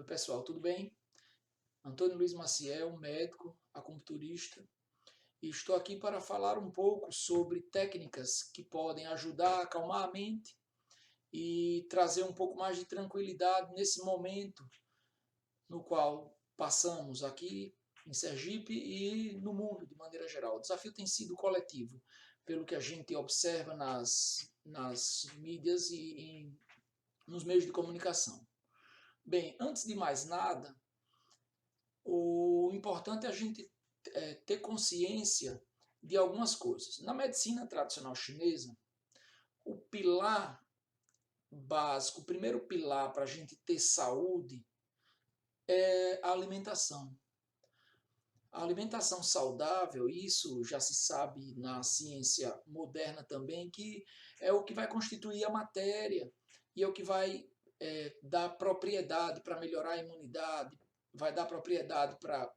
Oi pessoal, tudo bem? Antônio Luiz Maciel, médico, acupunturista, e estou aqui para falar um pouco sobre técnicas que podem ajudar a acalmar a mente e trazer um pouco mais de tranquilidade nesse momento no qual passamos aqui em Sergipe e no mundo de maneira geral. O desafio tem sido coletivo, pelo que a gente observa nas mídias e nos meios de comunicação. Bem, antes de mais nada, o importante é a gente ter consciência de algumas coisas. Na medicina tradicional chinesa, o pilar básico, o primeiro pilar para a gente ter saúde é a alimentação. A alimentação saudável, isso já se sabe na ciência moderna também, que é o que vai constituir a matéria e é o que vai dar propriedade para melhorar a imunidade, vai dar propriedade para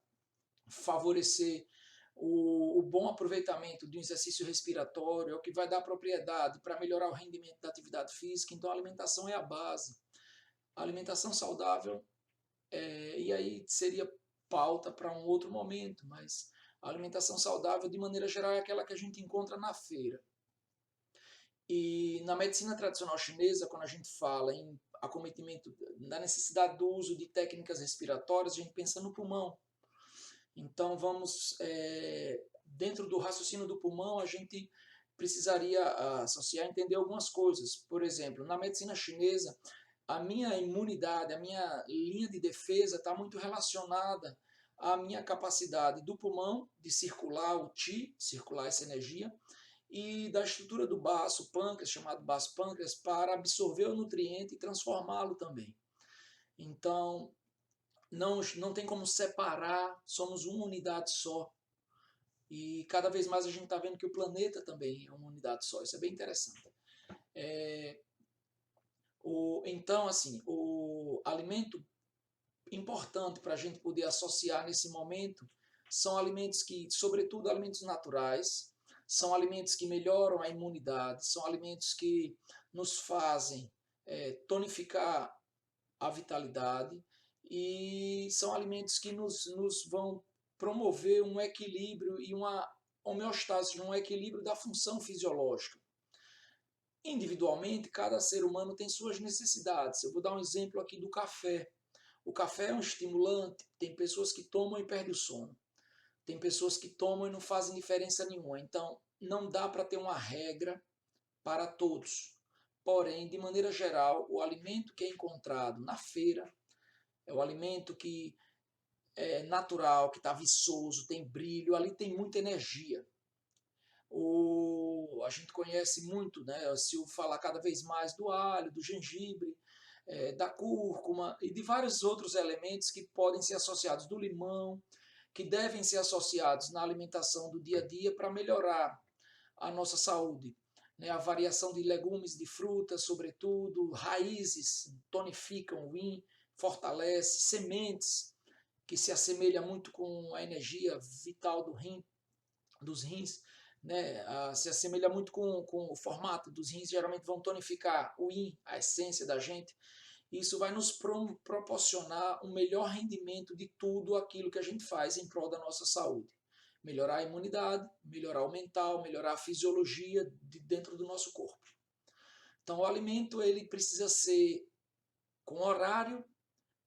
favorecer o bom aproveitamento do exercício respiratório, é o que vai dar propriedade para melhorar o rendimento da atividade física. Então a alimentação é a base. A alimentação saudável, e aí seria pauta para um outro momento, mas a alimentação saudável, de maneira geral, é aquela que a gente encontra na feira. E na medicina tradicional chinesa, quando a gente fala em acometimento da necessidade do uso de técnicas respiratórias, a gente pensa no pulmão. Então vamos, dentro do raciocínio do pulmão, a gente precisaria associar, entender algumas coisas. Por exemplo, na medicina chinesa, a minha imunidade, a minha linha de defesa está muito relacionada à minha capacidade do pulmão de circular o qi, circular essa energia, e da estrutura do baço, pâncreas, chamado baço pâncreas, para absorver o nutriente e transformá-lo também. Então, não tem como separar, somos uma unidade só. E cada vez mais a gente está vendo que o planeta também é uma unidade só. Isso é bem interessante. Então, assim, o alimento importante para a gente poder associar nesse momento são alimentos que, sobretudo alimentos naturais, são alimentos que melhoram a imunidade, são alimentos que nos fazem tonificar a vitalidade e são alimentos que nos vão promover um equilíbrio e uma homeostase, um equilíbrio da função fisiológica. Individualmente, cada ser humano tem suas necessidades. Eu vou dar um exemplo aqui do café. O café é um estimulante, tem pessoas que tomam e perdem o sono. Tem pessoas que tomam e não fazem diferença nenhuma. Então, não dá para ter uma regra para todos. Porém, de maneira geral, o alimento que é encontrado na feira é o alimento que é natural, que está viçoso, tem brilho, ali tem muita energia. A gente conhece muito, né, se eu falar cada vez mais do alho, do gengibre, da cúrcuma e de vários outros elementos que podem ser associados, do limão, que devem ser associados na alimentação do dia a dia para melhorar a nossa saúde. Né, a variação de legumes, de frutas, sobretudo, raízes tonificam o yin, fortalece, sementes, que se assemelha muito com a energia vital dos rins, né? Se assemelha muito com o formato dos rins, geralmente vão tonificar o yin, a essência da gente. Isso vai nos proporcionar um melhor rendimento de tudo aquilo que a gente faz em prol da nossa saúde. Melhorar a imunidade, melhorar o mental, melhorar a fisiologia de dentro do nosso corpo. Então o alimento ele precisa ser com horário,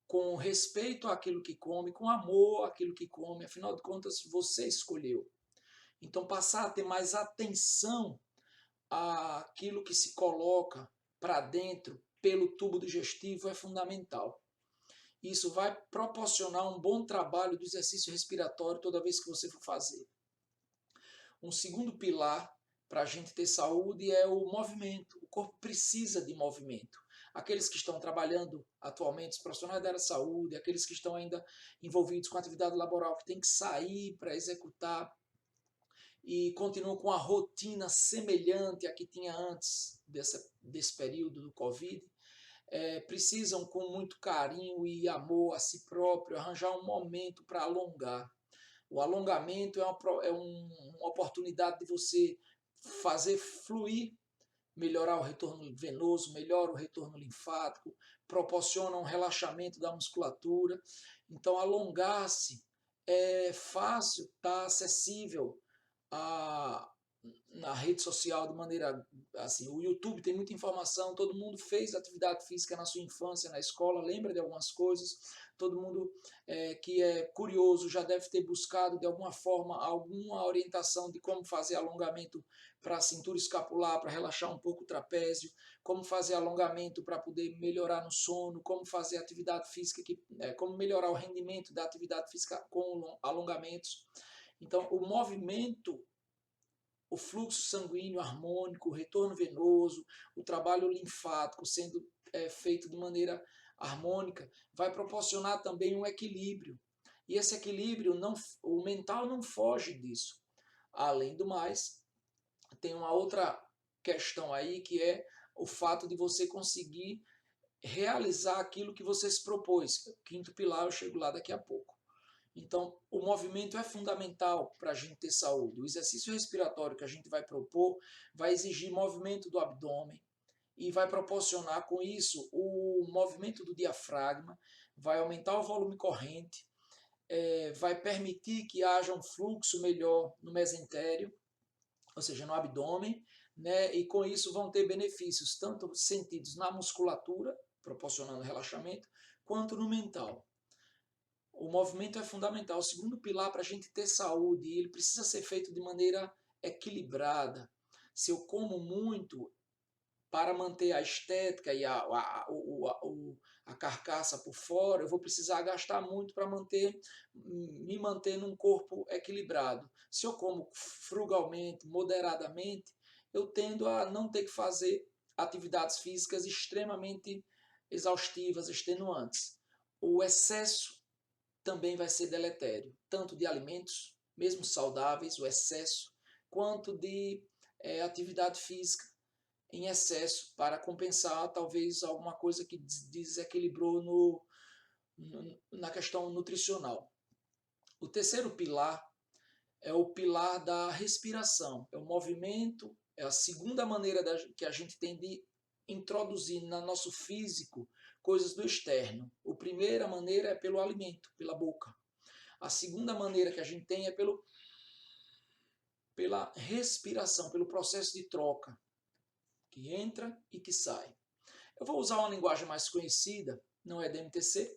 com respeito àquilo que come, com amor àquilo que come, afinal de contas você escolheu. Então passar a ter mais atenção àquilo que se coloca para dentro pelo tubo digestivo é fundamental. Isso vai proporcionar um bom trabalho do exercício respiratório toda vez que você for fazer. Um segundo pilar para a gente ter saúde é o movimento. O corpo precisa de movimento. Aqueles que estão trabalhando atualmente, os profissionais da área de saúde, aqueles que estão ainda envolvidos com atividade laboral, que tem que sair para executar e continuam com a rotina semelhante à que tinha antes desse período do Covid, precisam com muito carinho e amor a si próprio arranjar um momento para alongar. O alongamento é uma oportunidade de você fazer fluir melhorar o retorno venoso, melhora o retorno linfático, proporciona um relaxamento da musculatura. Então, alongar-se é fácil, está acessível a, na rede social de maneira assim. O YouTube tem muita informação, todo mundo fez atividade física na sua infância, na escola, lembra de algumas coisas. Todo mundo que é curioso já deve ter buscado de alguma forma alguma orientação de como fazer alongamento para a cintura escapular, para relaxar um pouco o trapézio, como fazer alongamento para poder melhorar no sono, como fazer atividade física, como melhorar o rendimento da atividade física com alongamentos. Então, o movimento, o fluxo sanguíneo harmônico, o retorno venoso, o trabalho linfático sendo feito de maneira harmônica, vai proporcionar também um equilíbrio. E esse equilíbrio, o mental não foge disso. Além do mais, tem uma outra questão aí, que é o fato de você conseguir realizar aquilo que você se propôs. Quinto pilar, eu chego lá daqui a pouco. Então, o movimento é fundamental para a gente ter saúde. O exercício respiratório que a gente vai propor vai exigir movimento do abdômen e vai proporcionar com isso o movimento do diafragma, vai aumentar o volume corrente, vai permitir que haja um fluxo melhor no mesentério, ou seja, no abdômen, né? E com isso vão ter benefícios tanto sentidos na musculatura, proporcionando relaxamento, quanto no mental. O movimento é fundamental. O segundo pilar para a gente ter saúde, ele precisa ser feito de maneira equilibrada. Se eu como muito para manter a estética e a carcaça por fora, eu vou precisar gastar muito para me manter num corpo equilibrado. Se eu como frugalmente, moderadamente, eu tendo a não ter que fazer atividades físicas extremamente exaustivas, extenuantes. O excesso também vai ser deletério, tanto de alimentos, mesmo saudáveis, o excesso, quanto de atividade física em excesso, para compensar talvez alguma coisa que desequilibrou na questão nutricional. O terceiro pilar é o pilar da respiração, é o movimento, é a segunda maneira que a gente tem de introduzir no nosso físico coisas do externo. A primeira maneira é pelo alimento, pela boca. A segunda maneira que a gente tem é pela respiração, pelo processo de troca, que entra e que sai. Eu vou usar uma linguagem mais conhecida, não é da MTC,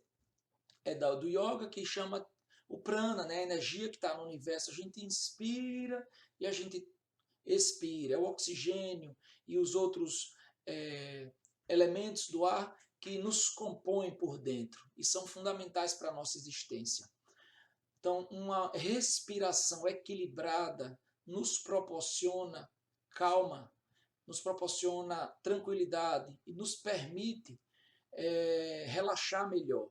é do yoga, que chama o prana, né? A energia que está no universo. A gente inspira e a gente expira. É o oxigênio e os outros elementos do ar que nos compõem por dentro e são fundamentais para a nossa existência. Então, uma respiração equilibrada nos proporciona calma, nos proporciona tranquilidade e nos permite relaxar melhor.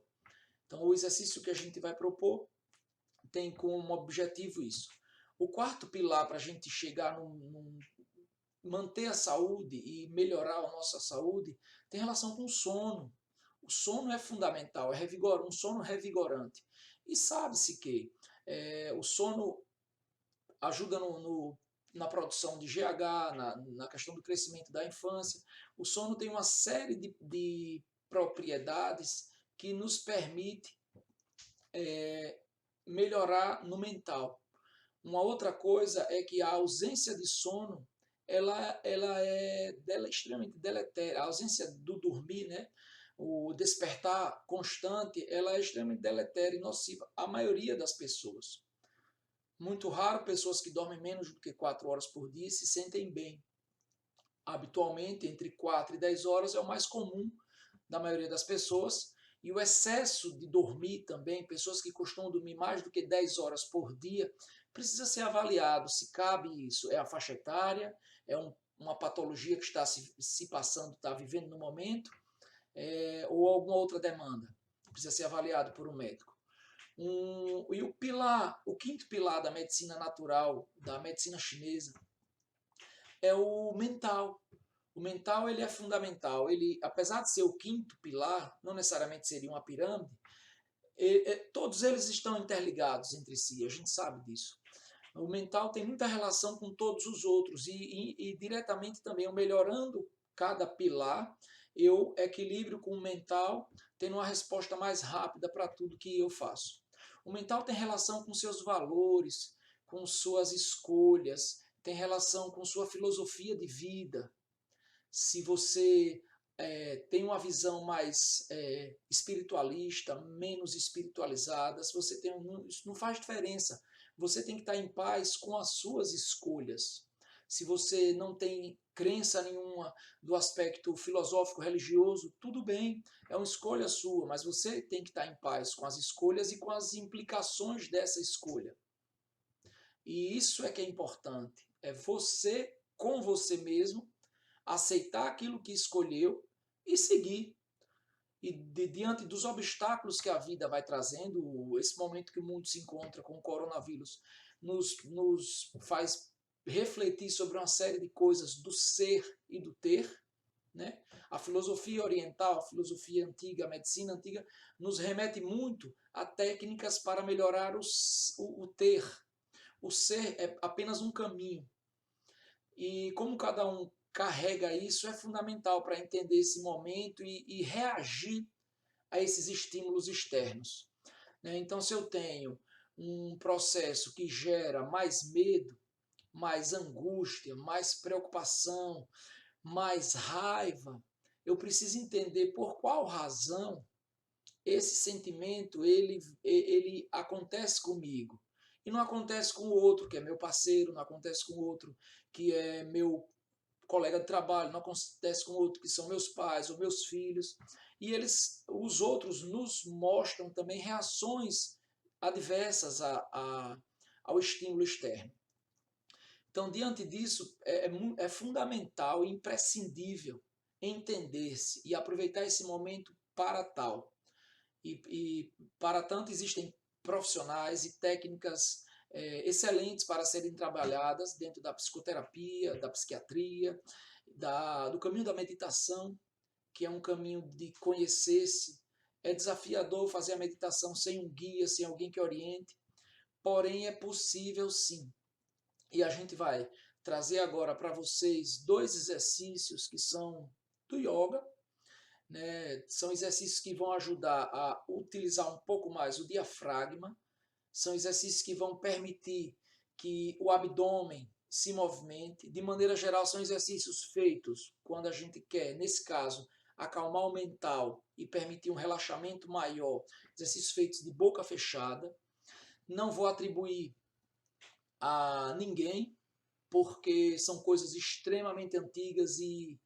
Então, o exercício que a gente vai propor tem como objetivo isso. O quarto pilar para a gente chegar manter a saúde e melhorar a nossa saúde tem relação com o sono. O sono é fundamental, um sono revigorante. E sabe-se que o sono ajuda na produção de GH, na questão do crescimento da infância. O sono tem uma série de propriedades que nos permite melhorar no mental. Uma outra coisa é que a ausência de sono ela é extremamente deletéria. A ausência do dormir, né? O despertar constante, ela é extremamente deletéria e nociva à maioria das pessoas. Muito raro pessoas que dormem menos do que 4 horas por dia se sentem bem. Habitualmente, entre 4 e 10 horas é o mais comum da maioria das pessoas. E o excesso de dormir também, pessoas que costumam dormir mais do que 10 horas por dia, precisa ser avaliado se cabe isso. É a faixa etária, é uma patologia que está se passando, está vivendo no momento, ou alguma outra demanda. Precisa ser avaliado por um médico. E o quinto pilar da medicina natural, da medicina chinesa, é o mental. O mental ele é fundamental. Ele, apesar de ser o quinto pilar, não necessariamente seria uma pirâmide, todos eles estão interligados entre si, a gente sabe disso. O mental tem muita relação com todos os outros e diretamente também eu melhorando cada pilar, eu equilibro com o mental, tendo uma resposta mais rápida para tudo que eu faço. O mental tem relação com seus valores, com suas escolhas, tem relação com sua filosofia de vida. Se você tem uma visão mais espiritualista, menos espiritualizada, se você tem isso não faz diferença. Você tem que estar em paz com as suas escolhas. Se você não tem crença nenhuma do aspecto filosófico religioso, tudo bem, é uma escolha sua, mas você tem que estar em paz com as escolhas e com as implicações dessa escolha. E isso é que é importante, é você com você mesmo aceitar aquilo que escolheu e seguir. E diante dos obstáculos que a vida vai trazendo, esse momento que o mundo se encontra com o coronavírus nos faz refletir sobre uma série de coisas do ser e do ter. Né? A filosofia oriental, a filosofia antiga, a medicina antiga, nos remete muito a técnicas para melhorar o ter. O ser é apenas um caminho. E como cada um carrega isso, é fundamental para entender esse momento e reagir a esses estímulos externos. Então, se eu tenho um processo que gera mais medo, mais angústia, mais preocupação, mais raiva, eu preciso entender por qual razão esse sentimento ele acontece comigo. E não acontece com o outro, que é meu parceiro, não acontece com o outro, que é meu colega de trabalho, não acontece com o outro, que são meus pais ou meus filhos. E os outros nos mostram também reações adversas ao estímulo externo. Então, diante disso, é fundamental e imprescindível entender-se e aproveitar esse momento para tal. E para tanto, existem profissionais e técnicas excelentes para serem trabalhadas dentro da psicoterapia, da psiquiatria, do caminho da meditação, que é um caminho de conhecer-se. É desafiador fazer a meditação sem um guia, sem alguém que oriente, porém é possível sim. E a gente vai trazer agora para vocês 2 exercícios que são do yoga, né? São exercícios que vão ajudar a utilizar um pouco mais o diafragma, são exercícios que vão permitir que o abdômen se movimente. De maneira geral, são exercícios feitos quando a gente quer, nesse caso, acalmar o mental e permitir um relaxamento maior, exercícios feitos de boca fechada. Não vou atribuir a ninguém, porque são coisas extremamente antigas e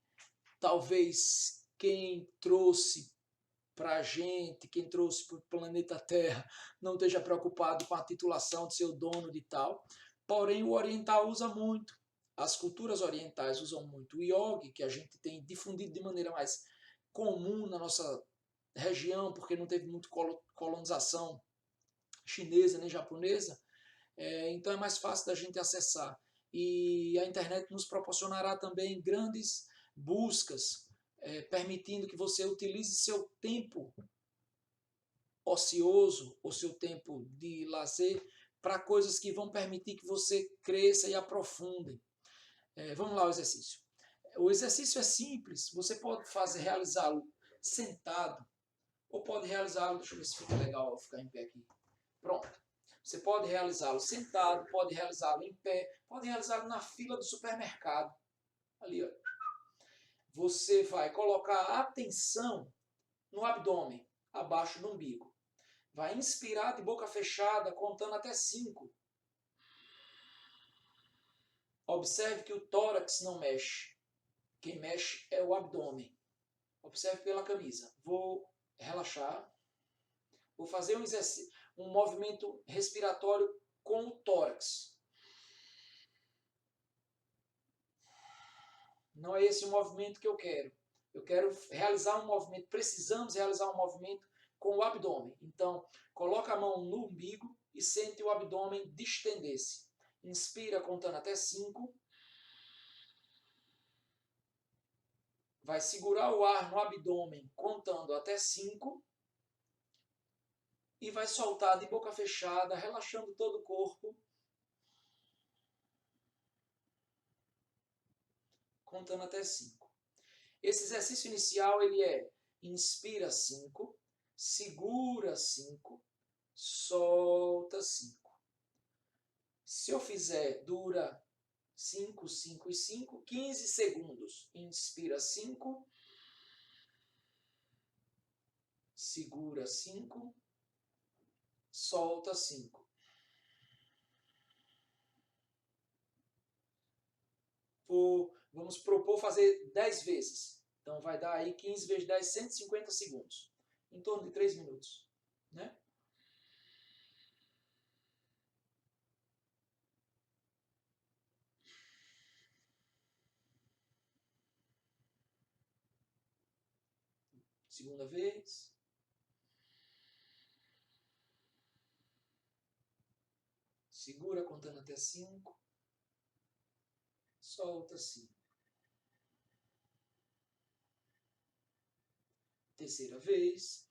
talvez quem trouxe para a gente, quem trouxe para o planeta Terra, não esteja preocupado com a titulação de ser o dono de tal. Porém, o oriental usa muito, as culturas orientais usam muito. O yoga, que a gente tem difundido de maneira mais comum na nossa região, porque não teve muito colonização chinesa nem japonesa, então é mais fácil da gente acessar. E a internet nos proporcionará também grandes buscas, permitindo que você utilize seu tempo ocioso, ou seu tempo de lazer, para coisas que vão permitir que você cresça e aprofunde. Vamos lá ao exercício. O exercício é simples, você pode realizá-lo sentado, ou pode realizá-lo, deixa eu ver se fica legal ficar em pé aqui. Pronto. Você pode realizá-lo sentado, pode realizá-lo em pé, pode realizá-lo na fila do supermercado. Ali, ó. Você vai colocar a atenção no abdômen, abaixo do umbigo. Vai inspirar de boca fechada, contando até 5. Observe que o tórax não mexe. Quem mexe é o abdômen. Observe pela camisa. Vou relaxar. Vou fazer um movimento respiratório com o tórax. Não é esse o movimento que eu quero. Eu quero realizar um movimento, precisamos realizar um movimento com o abdômen. Então, coloca a mão no umbigo e sente o abdômen distender-se. Inspira contando até 5. Vai segurar o ar no abdômen contando até 5. E vai soltar de boca fechada, relaxando todo o corpo. contando até 5. Esse exercício inicial ele é inspira 5, segura 5, solta 5. Se eu fizer, dura 5, 5 e 5, 15 segundos. Inspira 5, segura 5, solta 5. Vamos propor fazer 10 vezes. Então vai dar aí 15 vezes 10, 150 segundos. Em torno de 3 minutos. Né? Segunda vez. Segura contando até 5. Solta 5. Terceira vez.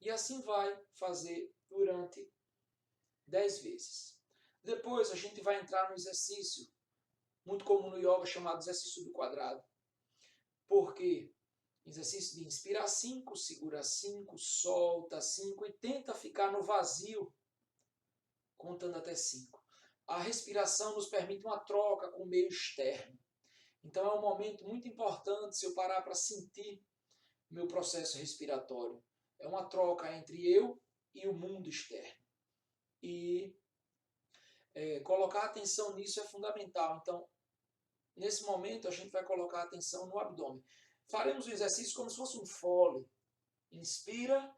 E assim vai fazer durante 10 vezes. Depois a gente vai entrar no exercício muito comum no yoga chamado exercício do quadrado. Porque exercício de inspirar 5, segura 5, solta 5 e tenta ficar no vazio contando até 5. A respiração nos permite uma troca com o meio externo. Então é um momento muito importante se eu parar para sentir meu processo respiratório. É uma troca entre eu e o mundo externo. E colocar atenção nisso é fundamental. Então, nesse momento, a gente vai colocar atenção no abdômen. Faremos o exercício como se fosse um Foley. Inspira,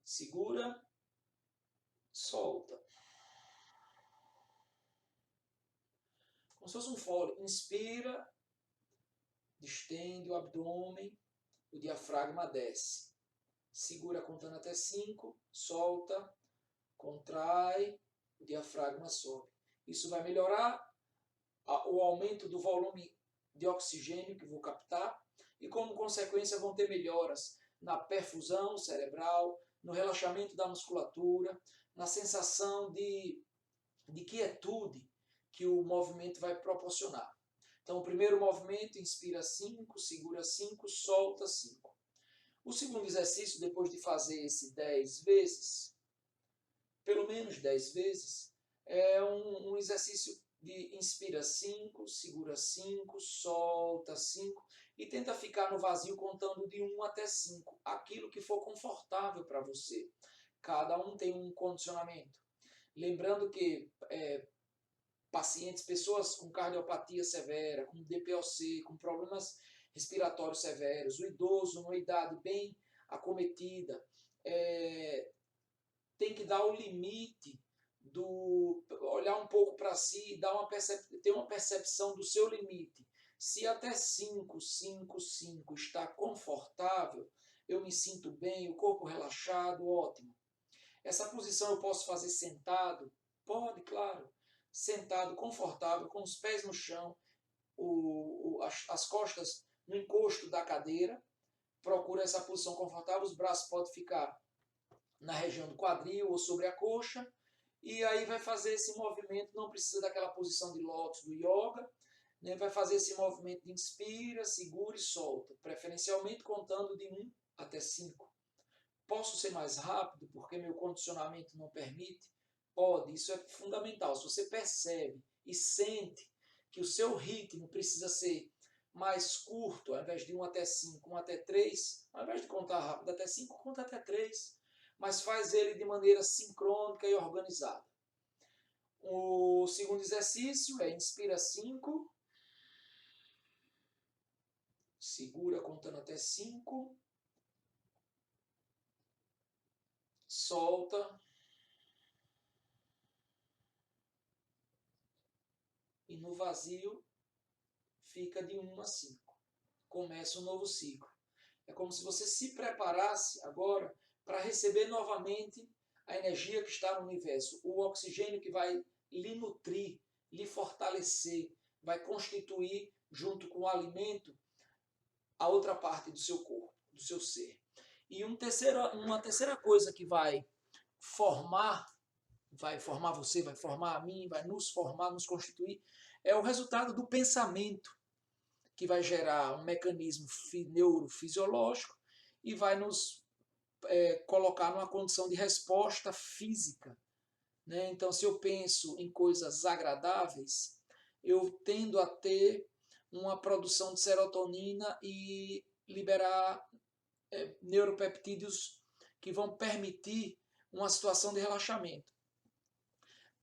segura, solta. Como se fosse um Foley. Inspira, distende o abdômen, o diafragma desce. Segura contando até 5, solta, contrai, o diafragma sobe. Isso vai melhorar o aumento do volume de oxigênio que vou captar e, como consequência, vão ter melhoras na perfusão cerebral, no relaxamento da musculatura, na sensação de quietude que o movimento vai proporcionar. Então, o primeiro movimento, inspira 5, segura 5, solta 5. O segundo exercício, depois de fazer esse 10 vezes, pelo menos 10 vezes, é um exercício de inspira 5, segura 5, solta 5 e tenta ficar no vazio contando de 1 até 5, aquilo que for confortável para você. Cada um tem um condicionamento. Lembrando que pacientes, pessoas com cardiopatia severa, com DPOC, com problemas respiratórios severos, o idoso numa idade bem acometida, tem que dar o limite olhar um pouco para si e ter uma percepção do seu limite. Se até 5, 5, 5 está confortável, eu me sinto bem, o corpo relaxado, ótimo. Essa posição eu posso fazer sentado? Pode, claro. Sentado, confortável, com os pés no chão, as costas no encosto da cadeira. Procura essa posição confortável, os braços podem ficar na região do quadril ou sobre a coxa. E aí vai fazer esse movimento, não precisa daquela posição de lótus do yoga, né? Vai fazer esse movimento de inspira, segura e solta, preferencialmente contando de 1 até 5. Posso ser mais rápido porque meu condicionamento não permite? Pode, isso é fundamental. Se você percebe e sente que o seu ritmo precisa ser mais curto, ao invés de 1 até 5, 1 até 3, ao invés de contar rápido até 5, conta até 3. Mas faz ele de maneira sincrônica e organizada. O segundo exercício é inspira 5, segura contando até 5, solta e no vazio fica de 1 a 5. Começa um novo ciclo. É como se você se preparasse agora para receber novamente a energia que está no universo, o oxigênio que vai lhe nutrir, lhe fortalecer, vai constituir, junto com o alimento, a outra parte do seu corpo, do seu ser. E uma terceira coisa que vai formar você, vai formar a mim, vai nos formar, nos constituir, é o resultado do pensamento, que vai gerar um mecanismo neurofisiológico e vai nos colocar numa condição de resposta física, né? Então, se eu penso em coisas agradáveis, eu tendo a ter uma produção de serotonina e liberar neuropeptídeos que vão permitir uma situação de relaxamento.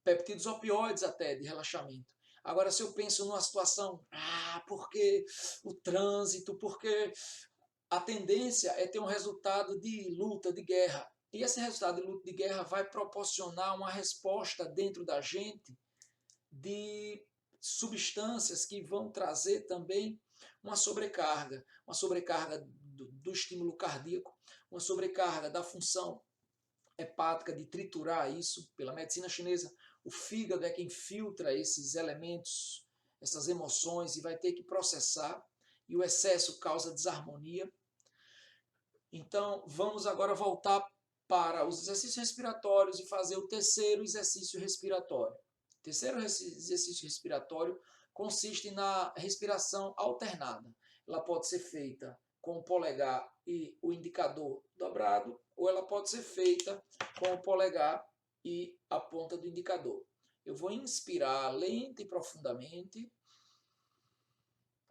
Peptídeos opioides até de relaxamento. Agora, se eu penso numa situação, porque o trânsito, porque a tendência é ter um resultado de luta, de guerra. E esse resultado de luta, de guerra vai proporcionar uma resposta dentro da gente de substâncias que vão trazer também uma sobrecarga do estímulo cardíaco, uma sobrecarga da função hepática de triturar isso. Pela medicina chinesa, o fígado é quem filtra esses elementos, essas emoções, e vai ter que processar, e o excesso causa desarmonia. Então, vamos agora voltar para os exercícios respiratórios e fazer o terceiro exercício respiratório. O terceiro exercício respiratório consiste na respiração alternada. Ela pode ser feita com o polegar e o indicador dobrado, ou ela pode ser feita com o polegar e a ponta do indicador. Eu vou inspirar lenta e profundamente,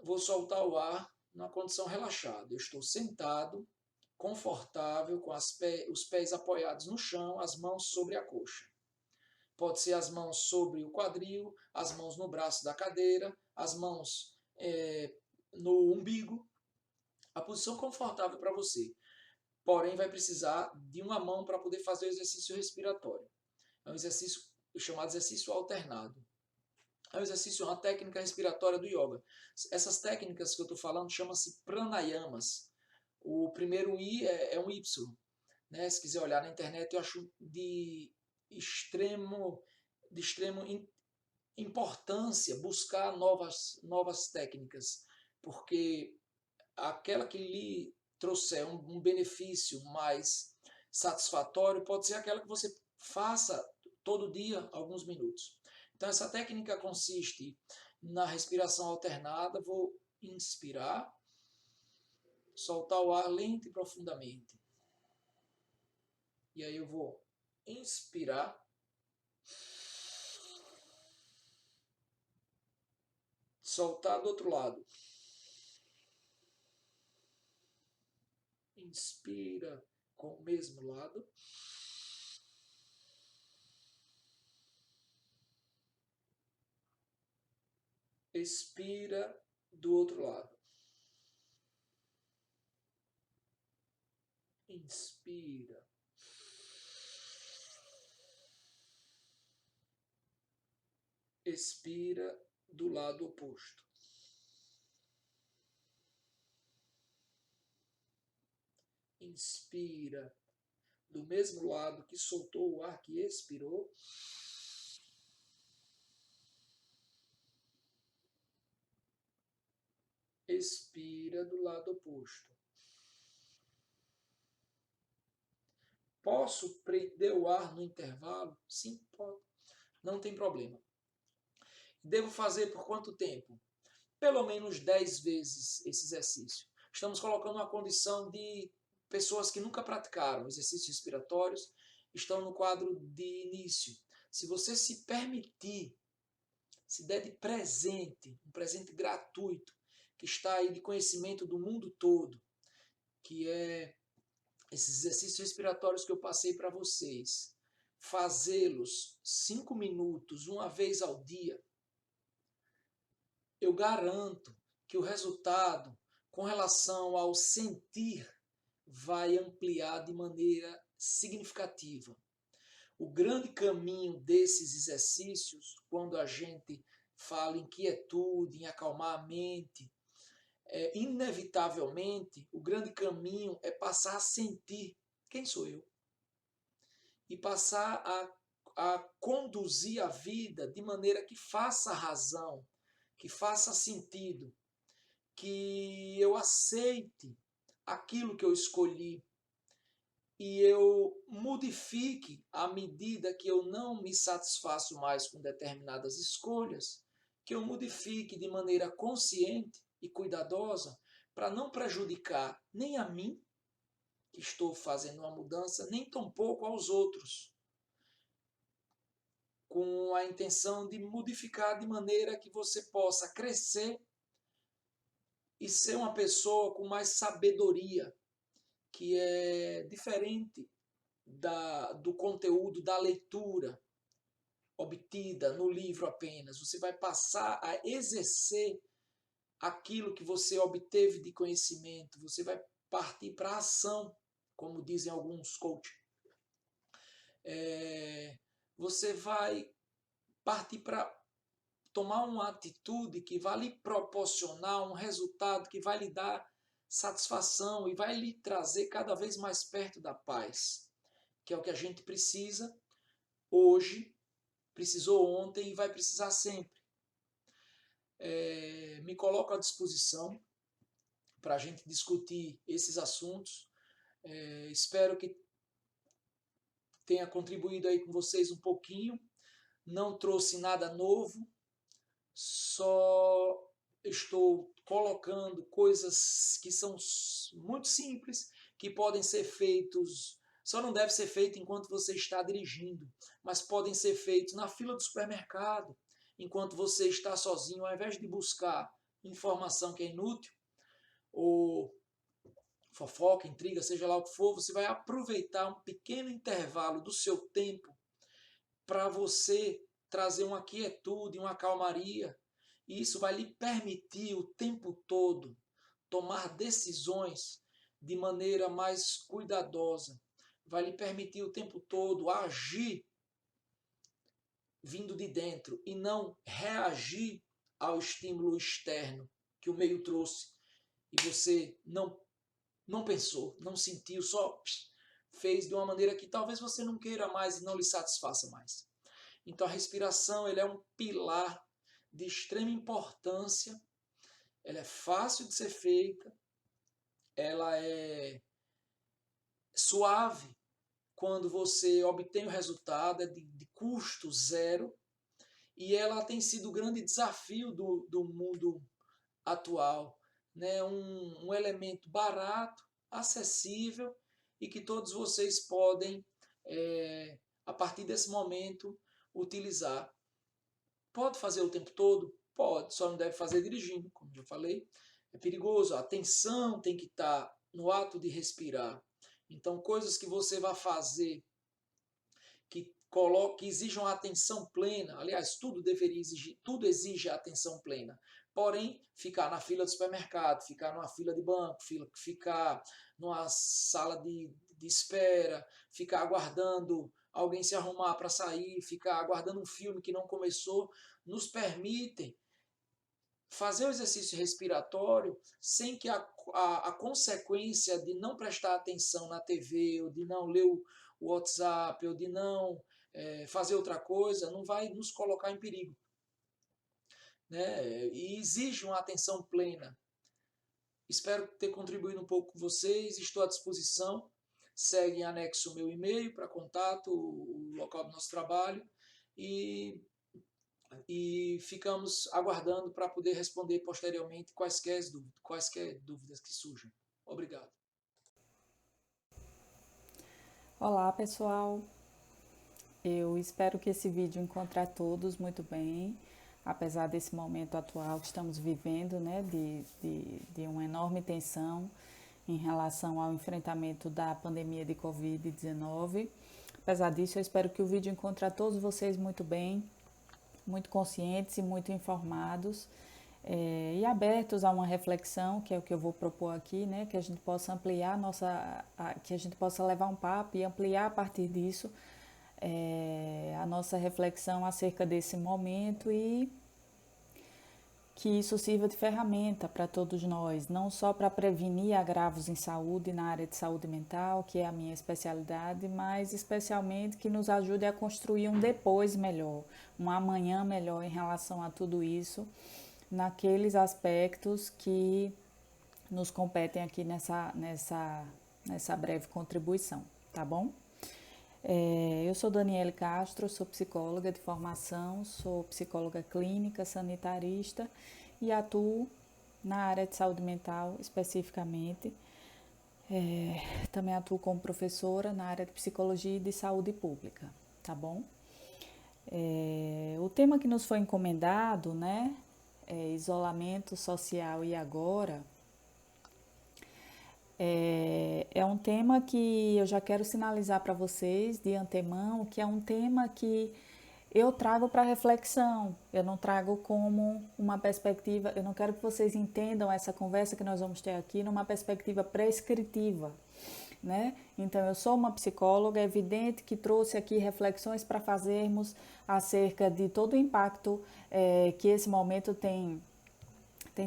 vou soltar o ar na condição relaxada. Eu estou sentado, confortável, com os pés apoiados no chão, as mãos sobre a coxa. Pode ser as mãos sobre o quadril, as mãos no braço da cadeira, as mãos no umbigo. A posição confortável para você. Porém, vai precisar de uma mão para poder fazer o exercício respiratório. É um exercício chamado exercício alternado. É um exercício, uma técnica respiratória do yoga. Essas técnicas que eu estou falando chamam-se pranayamas. O primeiro I é um Y. Né? Se quiser olhar na internet, eu acho de extremo importância buscar novas técnicas, porque aquela que lhe trouxer um benefício mais satisfatório pode ser aquela que você faça todo dia alguns minutos. Então essa técnica consiste na respiração alternada. Vou inspirar, soltar o ar lento e profundamente. E aí eu vou inspirar, soltar do outro lado. Inspira com o mesmo lado. Expira do outro lado. Inspira. Expira do lado oposto. Inspira do mesmo lado que soltou o ar que expirou. Expira do lado oposto. Posso prender o ar no intervalo? Sim, pode. Não tem problema. Devo fazer por quanto tempo? Pelo menos 10 vezes esse exercício. Estamos colocando uma condição de pessoas que nunca praticaram exercícios respiratórios, estão no quadro de início. Se você se permitir, se der de presente, um presente gratuito, que está aí de conhecimento do mundo todo, que é esses exercícios respiratórios que eu passei para vocês, fazê-los 5 minutos, uma vez ao dia, eu garanto que o resultado com relação ao sentir vai ampliar de maneira significativa. O grande caminho desses exercícios, quando a gente fala em quietude, em acalmar a mente, inevitavelmente, o grande caminho é passar a sentir quem sou eu. E passar a conduzir a vida de maneira que faça razão, que faça sentido, que eu aceite aquilo que eu escolhi e eu modifique à medida que eu não me satisfaço mais com determinadas escolhas, que eu modifique de maneira consciente e cuidadosa para não prejudicar nem a mim, que estou fazendo uma mudança, nem tampouco aos outros, com a intenção de modificar de maneira que você possa crescer e ser uma pessoa com mais sabedoria, que é diferente do conteúdo da leitura obtida no livro apenas. Você vai passar a exercer aquilo que você obteve de conhecimento, você vai partir para a ação, como dizem alguns coaches. Você vai partir para tomar uma atitude que vai lhe proporcionar um resultado que vai lhe dar satisfação e vai lhe trazer cada vez mais perto da paz, que é o que a gente precisa hoje, precisou ontem e vai precisar sempre. Me coloco à disposição para a gente discutir esses assuntos. Espero que tenha contribuído aí com vocês um pouquinho. Não trouxe nada novo, só estou colocando coisas que são muito simples, que podem ser feitos, só não deve ser feito enquanto você está dirigindo, mas podem ser feitos na fila do supermercado, enquanto você está sozinho, ao invés de buscar informação que é inútil, ou fofoca, intriga, seja lá o que for, você vai aproveitar um pequeno intervalo do seu tempo para você trazer uma quietude, uma calmaria, e isso vai lhe permitir o tempo todo tomar decisões de maneira mais cuidadosa, vai lhe permitir o tempo todo agir vindo de dentro e não reagir ao estímulo externo que o meio trouxe e você não pensou, não sentiu, só fez de uma maneira que talvez você não queira mais e não lhe satisfaça mais. Então a respiração ele é um pilar de extrema importância, ela é fácil de ser feita, ela é suave quando você obtém o resultado, é de custo zero, e ela tem sido o grande desafio do mundo atual, né? Um elemento barato, acessível e que todos vocês podem, a partir desse momento, utilizar. Pode fazer o tempo todo? Pode, só não deve fazer dirigindo, como já falei. É perigoso, a atenção tem que estar no ato de respirar. Então, coisas que você vai fazer que exijam a atenção plena, aliás, tudo deveria exigir, tudo exige a atenção plena. Porém, ficar na fila do supermercado, ficar numa fila de banco, ficar numa sala de espera, ficar aguardando alguém se arrumar para sair, ficar aguardando um filme que não começou, nos permitem fazer o exercício respiratório sem que a consequência de não prestar atenção na TV, ou de não ler o WhatsApp, ou de não fazer outra coisa, não vai nos colocar em perigo. Né? E exige uma atenção plena. Espero ter contribuído um pouco com vocês, estou à disposição. Segue em anexo o meu e-mail para contato, o local do nosso trabalho, e ficamos aguardando para poder responder posteriormente quaisquer dúvidas que surjam. Obrigado. Olá, pessoal. Eu espero que esse vídeo encontre a todos muito bem, apesar desse momento atual que estamos vivendo, né, de uma enorme tensão em relação ao enfrentamento da pandemia de Covid-19. Apesar disso, eu espero que o vídeo encontre a todos vocês muito bem, muito conscientes e muito informados, e abertos a uma reflexão, que é o que eu vou propor aqui, né, que a gente possa ampliar que a gente possa levar um papo e ampliar a partir disso a nossa reflexão acerca desse momento e que isso sirva de ferramenta para todos nós, não só para prevenir agravos em saúde, na área de saúde mental, que é a minha especialidade, mas especialmente que nos ajude a construir um depois melhor, um amanhã melhor em relação a tudo isso, naqueles aspectos que nos competem aqui nessa breve contribuição, tá bom? Eu sou Daniele Castro, sou psicóloga de formação, sou psicóloga clínica, sanitarista e atuo na área de saúde mental especificamente. Também atuo como professora na área de psicologia e de saúde pública, tá bom? O tema que nos foi encomendado, né, é isolamento social e agora, é um tema que eu já quero sinalizar para vocês de antemão, que é um tema que eu trago para reflexão, eu não trago como uma perspectiva, eu não quero que vocês entendam essa conversa que nós vamos ter aqui numa perspectiva prescritiva, né? Então, eu sou uma psicóloga, é evidente que trouxe aqui reflexões para fazermos acerca de todo o impacto que esse momento tem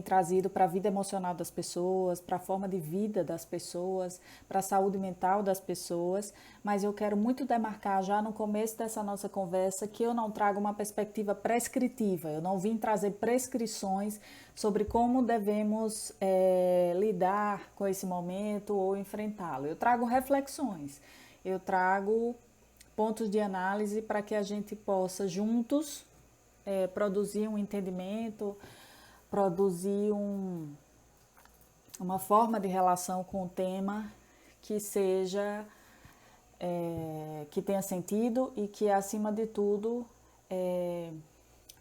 trazido para a vida emocional das pessoas, para a forma de vida das pessoas, para a saúde mental das pessoas, mas eu quero muito demarcar já no começo dessa nossa conversa que eu não trago uma perspectiva prescritiva, eu não vim trazer prescrições sobre como devemos lidar com esse momento ou enfrentá-lo. Eu trago reflexões, eu trago pontos de análise para que a gente possa juntos produzir um entendimento, produzir uma forma de relação com o tema que seja, que tenha sentido e que, acima de tudo,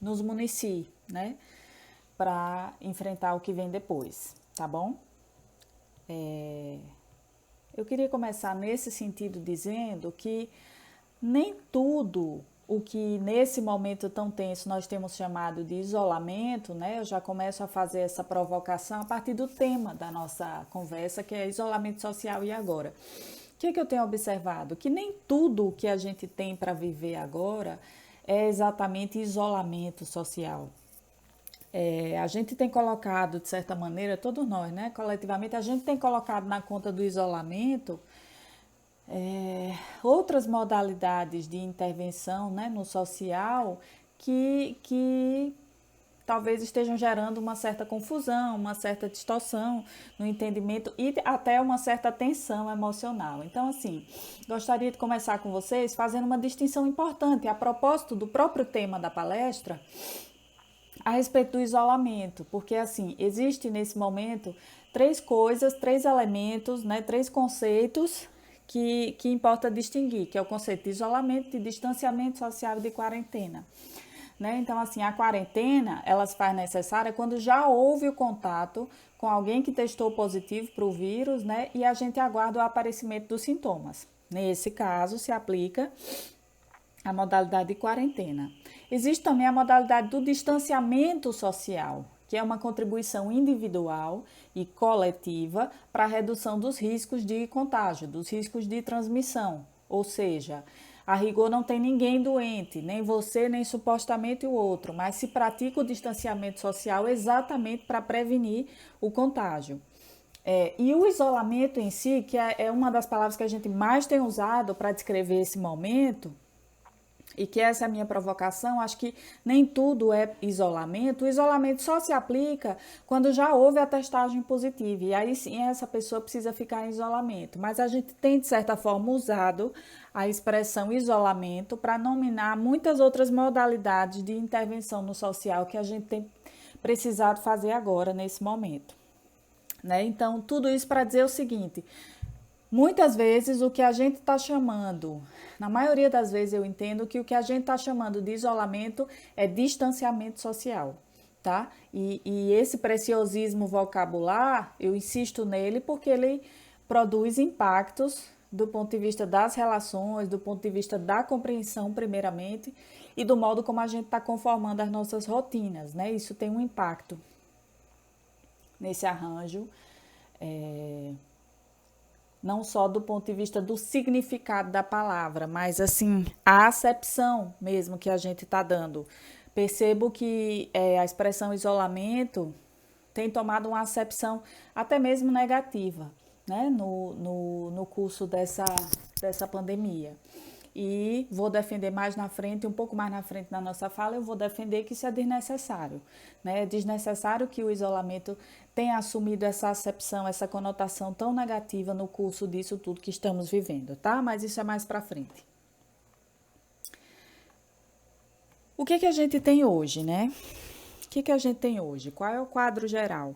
nos municie, né, para enfrentar o que vem depois, tá bom? Eu queria começar nesse sentido dizendo que nem tudo o que nesse momento tão tenso nós temos chamado de isolamento, né? Eu já começo a fazer essa provocação a partir do tema da nossa conversa, que é isolamento social e agora. O que eu tenho observado? Que nem tudo o que a gente tem para viver agora é exatamente isolamento social. A gente tem colocado, de certa maneira, todos nós, né? Coletivamente, a gente tem colocado na conta do isolamento outras modalidades de intervenção, né, no social que talvez estejam gerando uma certa confusão, uma certa distorção no entendimento e até uma certa tensão emocional. Então, assim, gostaria de começar com vocês fazendo uma distinção importante a propósito do próprio tema da palestra a respeito do isolamento, porque, assim, existe nesse momento três coisas, três elementos, né, três conceitos que importa distinguir, que é o conceito de isolamento, de distanciamento social e de quarentena. Né? Então, assim, a quarentena, ela se faz necessária quando já houve o contato com alguém que testou positivo para o vírus, né? E a gente aguarda o aparecimento dos sintomas. Nesse caso, se aplica a modalidade de quarentena. Existe também a modalidade do distanciamento social, que é uma contribuição individual e coletiva para a redução dos riscos de contágio, dos riscos de transmissão. Ou seja, a rigor não tem ninguém doente, nem você, nem supostamente o outro, mas se pratica o distanciamento social exatamente para prevenir o contágio. E o isolamento em si, que é uma das palavras que a gente mais tem usado para descrever esse momento, e que essa é a minha provocação, acho que nem tudo é isolamento. O isolamento só se aplica quando já houve a testagem positiva, e aí sim essa pessoa precisa ficar em isolamento. Mas a gente tem, de certa forma, usado a expressão isolamento para nominar muitas outras modalidades de intervenção no social que a gente tem precisado fazer agora, nesse momento. Né? Então, tudo isso para dizer o seguinte: muitas vezes o que a gente está chamando, na maioria das vezes eu entendo que o que a gente está chamando de isolamento é distanciamento social, tá? E esse preciosismo vocabular, eu insisto nele porque ele produz impactos do ponto de vista das relações, do ponto de vista da compreensão, primeiramente, e do modo como a gente está conformando as nossas rotinas, né? Isso tem um impacto nesse arranjo, não só do ponto de vista do significado da palavra, mas, assim, a acepção mesmo que a gente está dando. Percebo que a expressão isolamento tem tomado uma acepção até mesmo negativa, né, no curso dessa pandemia. E vou defender mais na frente, um pouco mais na frente na nossa fala, eu vou defender que isso é desnecessário. Né? É desnecessário que o isolamento tenha assumido essa acepção, essa conotação tão negativa no curso disso tudo que estamos vivendo, tá? Mas isso é mais para frente. O que a gente tem hoje, né? O que a gente tem hoje? Qual é o quadro geral?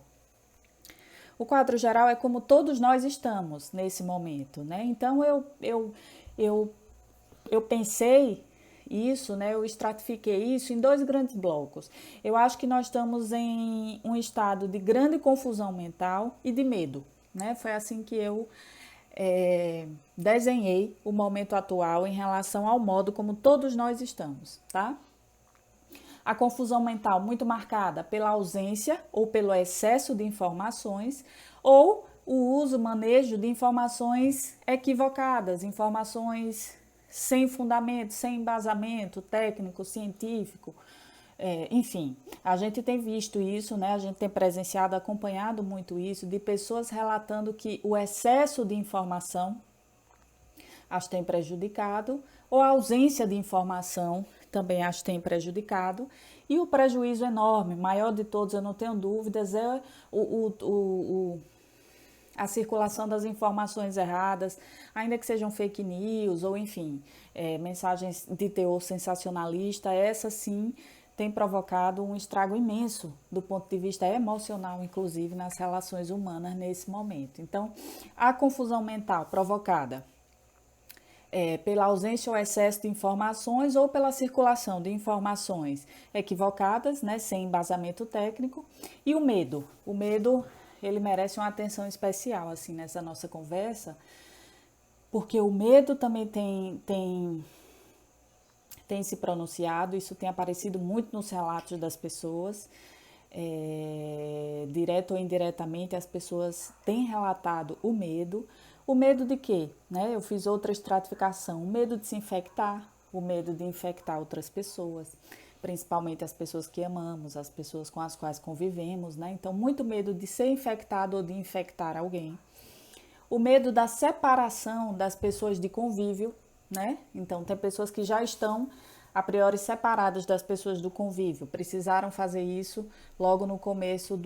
O quadro geral é como todos nós estamos nesse momento, né? Então eu pensei isso, né? Eu estratifiquei isso em dois grandes blocos. Eu acho que nós estamos em um estado de grande confusão mental e de medo, né? Foi assim que eu desenhei o momento atual em relação ao modo como todos nós estamos, tá? A confusão mental muito marcada pela ausência ou pelo excesso de informações ou o uso, manejo de informações equivocadas, informações sem fundamento, sem embasamento técnico, científico. Enfim, a gente tem visto isso, né? A gente tem presenciado, acompanhado muito isso, de pessoas relatando que o excesso de informação as tem prejudicado, ou a ausência de informação também as tem prejudicado, e o prejuízo enorme, maior de todos, eu não tenho dúvidas, é a circulação das informações erradas, ainda que sejam fake news, ou enfim, mensagens de teor sensacionalista, essa sim tem provocado um estrago imenso do ponto de vista emocional, inclusive nas relações humanas nesse momento. Então, a confusão mental provocada pela ausência ou excesso de informações ou pela circulação de informações equivocadas, né, sem embasamento técnico, e o medo. O medo, ele merece uma atenção especial assim nessa nossa conversa, porque o medo também tem se pronunciado, isso tem aparecido muito nos relatos das pessoas, direto ou indiretamente as pessoas têm relatado o medo. O medo de quê? Né? Eu fiz outra estratificação, o medo de se infectar, o medo de infectar outras pessoas, principalmente as pessoas que amamos, as pessoas com as quais convivemos, né? Então, muito medo de ser infectado ou de infectar alguém. O medo da separação das pessoas de convívio, né? Então, tem pessoas que já estão a priori separadas das pessoas do convívio, precisaram fazer isso logo no começo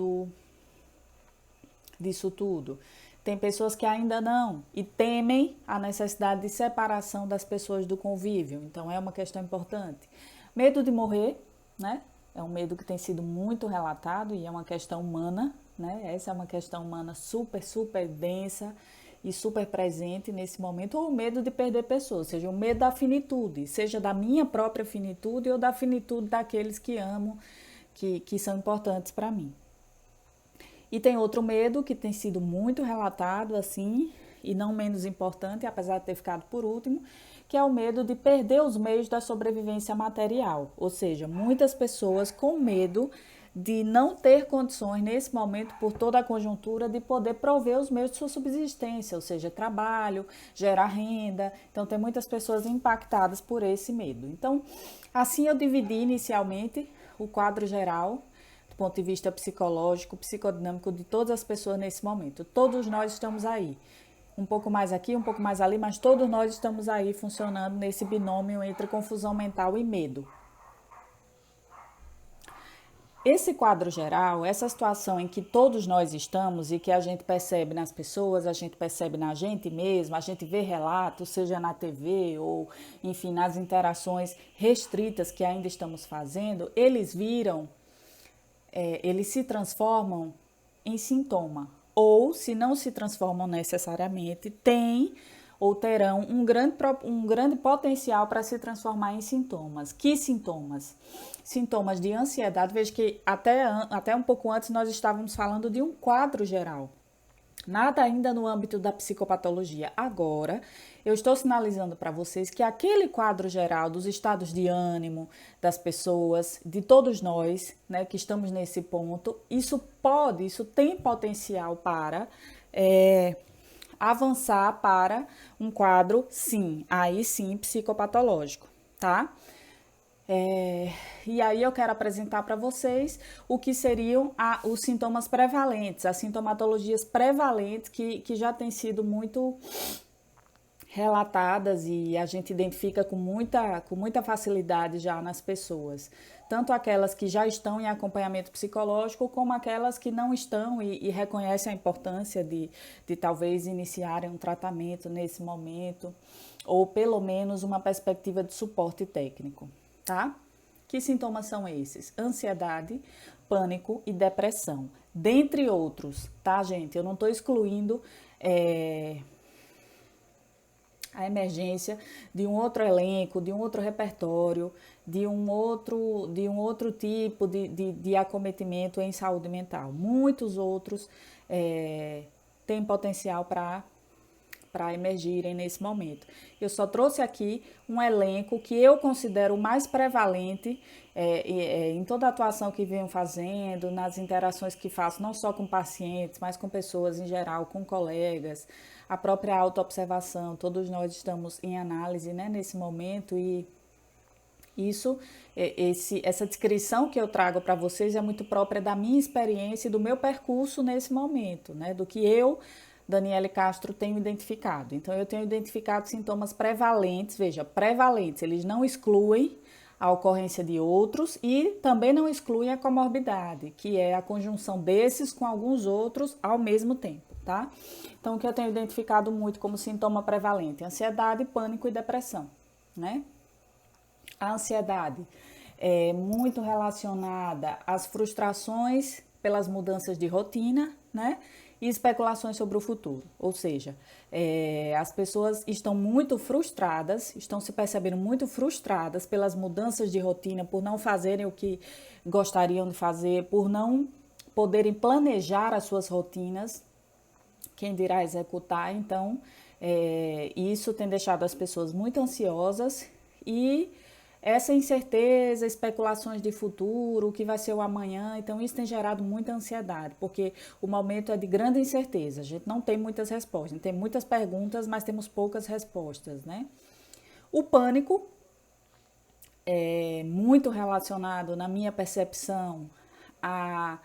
disso tudo. Tem pessoas que ainda não e temem a necessidade de separação das pessoas do convívio, então é uma questão importante. Medo de morrer, né? É um medo que tem sido muito relatado e é uma questão humana, né? Essa é uma questão humana super, super densa e super presente nesse momento, ou o medo de perder pessoas, seja o medo da finitude, seja da minha própria finitude ou da finitude daqueles que amo, que são importantes para mim. E tem outro medo que tem sido muito relatado assim, e não menos importante, apesar de ter ficado por último, que é o medo de perder os meios da sobrevivência material. Ou seja, muitas pessoas com medo de não ter condições nesse momento, por toda a conjuntura, de poder prover os meios de sua subsistência, ou seja, trabalho, gerar renda. Então, tem muitas pessoas impactadas por esse medo. Então, assim eu dividi inicialmente o quadro geral, do ponto de vista psicológico, psicodinâmico de todas as pessoas nesse momento. Todos nós estamos aí. Um pouco mais aqui, um pouco mais ali, mas todos nós estamos aí funcionando nesse binômio entre confusão mental e medo. Esse quadro geral, essa situação em que todos nós estamos e que a gente percebe nas pessoas, a gente percebe na gente mesmo, a gente vê relatos, seja na TV ou, enfim, nas interações restritas que ainda estamos fazendo, eles se transformam em sintoma. Ou, se não se transformam necessariamente, têm ou terão um grande potencial para se transformar em sintomas. Que sintomas? Sintomas de ansiedade. Veja que até um pouco antes nós estávamos falando de um quadro geral. Nada ainda no âmbito da psicopatologia. Agora, eu estou sinalizando para vocês que aquele quadro geral dos estados de ânimo das pessoas, de todos nós, né, que estamos nesse ponto, isso tem potencial para avançar para um quadro, sim, aí sim, psicopatológico, tá? E aí eu quero apresentar para vocês o que seriam os sintomas prevalentes, as sintomatologias prevalentes que já têm sido muito relatadas e a gente identifica com muita facilidade já nas pessoas. Tanto aquelas que já estão em acompanhamento psicológico, como aquelas que não estão e reconhecem a importância de talvez iniciarem um tratamento nesse momento, ou pelo menos uma perspectiva de suporte técnico, tá? Que sintomas são esses? Ansiedade, pânico e depressão. Dentre outros, tá, gente? Eu não estou excluindo a emergência de um outro elenco, de um outro repertório, de um outro tipo de acometimento em saúde mental. Muitos outros têm potencial para emergirem nesse momento. Eu só trouxe aqui um elenco que eu considero o mais prevalente em toda a atuação que venho fazendo, nas interações que faço, não só com pacientes, mas com pessoas em geral, com colegas, a própria autoobservação. Todos nós estamos em análise, né, nesse momento, e essa descrição que eu trago para vocês é muito própria da minha experiência e do meu percurso nesse momento, né? Do que eu, Daniele Castro, tenho identificado. Então, eu tenho identificado sintomas prevalentes, veja, prevalentes, eles não excluem a ocorrência de outros e também não excluem a comorbidade, que é a conjunção desses com alguns outros ao mesmo tempo, tá? Então, o que eu tenho identificado muito como sintoma prevalente? Ansiedade, pânico e depressão, né? A ansiedade é muito relacionada às frustrações pelas mudanças de rotina, né? E especulações sobre o futuro. Ou seja, as pessoas estão muito frustradas, estão se percebendo muito frustradas pelas mudanças de rotina, por não fazerem o que gostariam de fazer, por não poderem planejar as suas rotinas, quem dirá executar. Então, isso tem deixado as pessoas muito ansiosas e essa incerteza, especulações de futuro, o que vai ser o amanhã, então isso tem gerado muita ansiedade, porque o momento é de grande incerteza, a gente não tem muitas respostas, tem muitas perguntas, mas temos poucas respostas, né? O pânico é muito relacionado, na minha percepção, a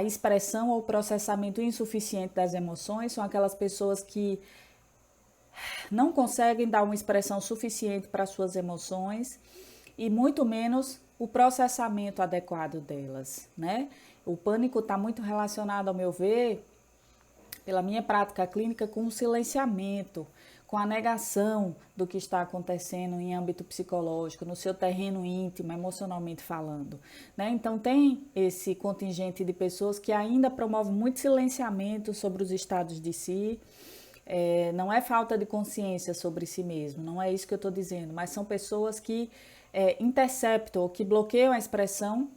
expressão ou processamento insuficiente das emoções. São aquelas pessoas que não conseguem dar uma expressão suficiente para suas emoções e muito menos o processamento adequado delas, né? O pânico está muito relacionado, ao meu ver, pela minha prática clínica, com o silenciamento, com a negação do que está acontecendo em âmbito psicológico, no seu terreno íntimo, emocionalmente falando, né? Então tem esse contingente de pessoas que ainda promovem muito silenciamento sobre os estados de si. Não é falta de consciência sobre si mesmo, não é isso que eu estou dizendo, mas são pessoas que interceptam, que bloqueiam a expressão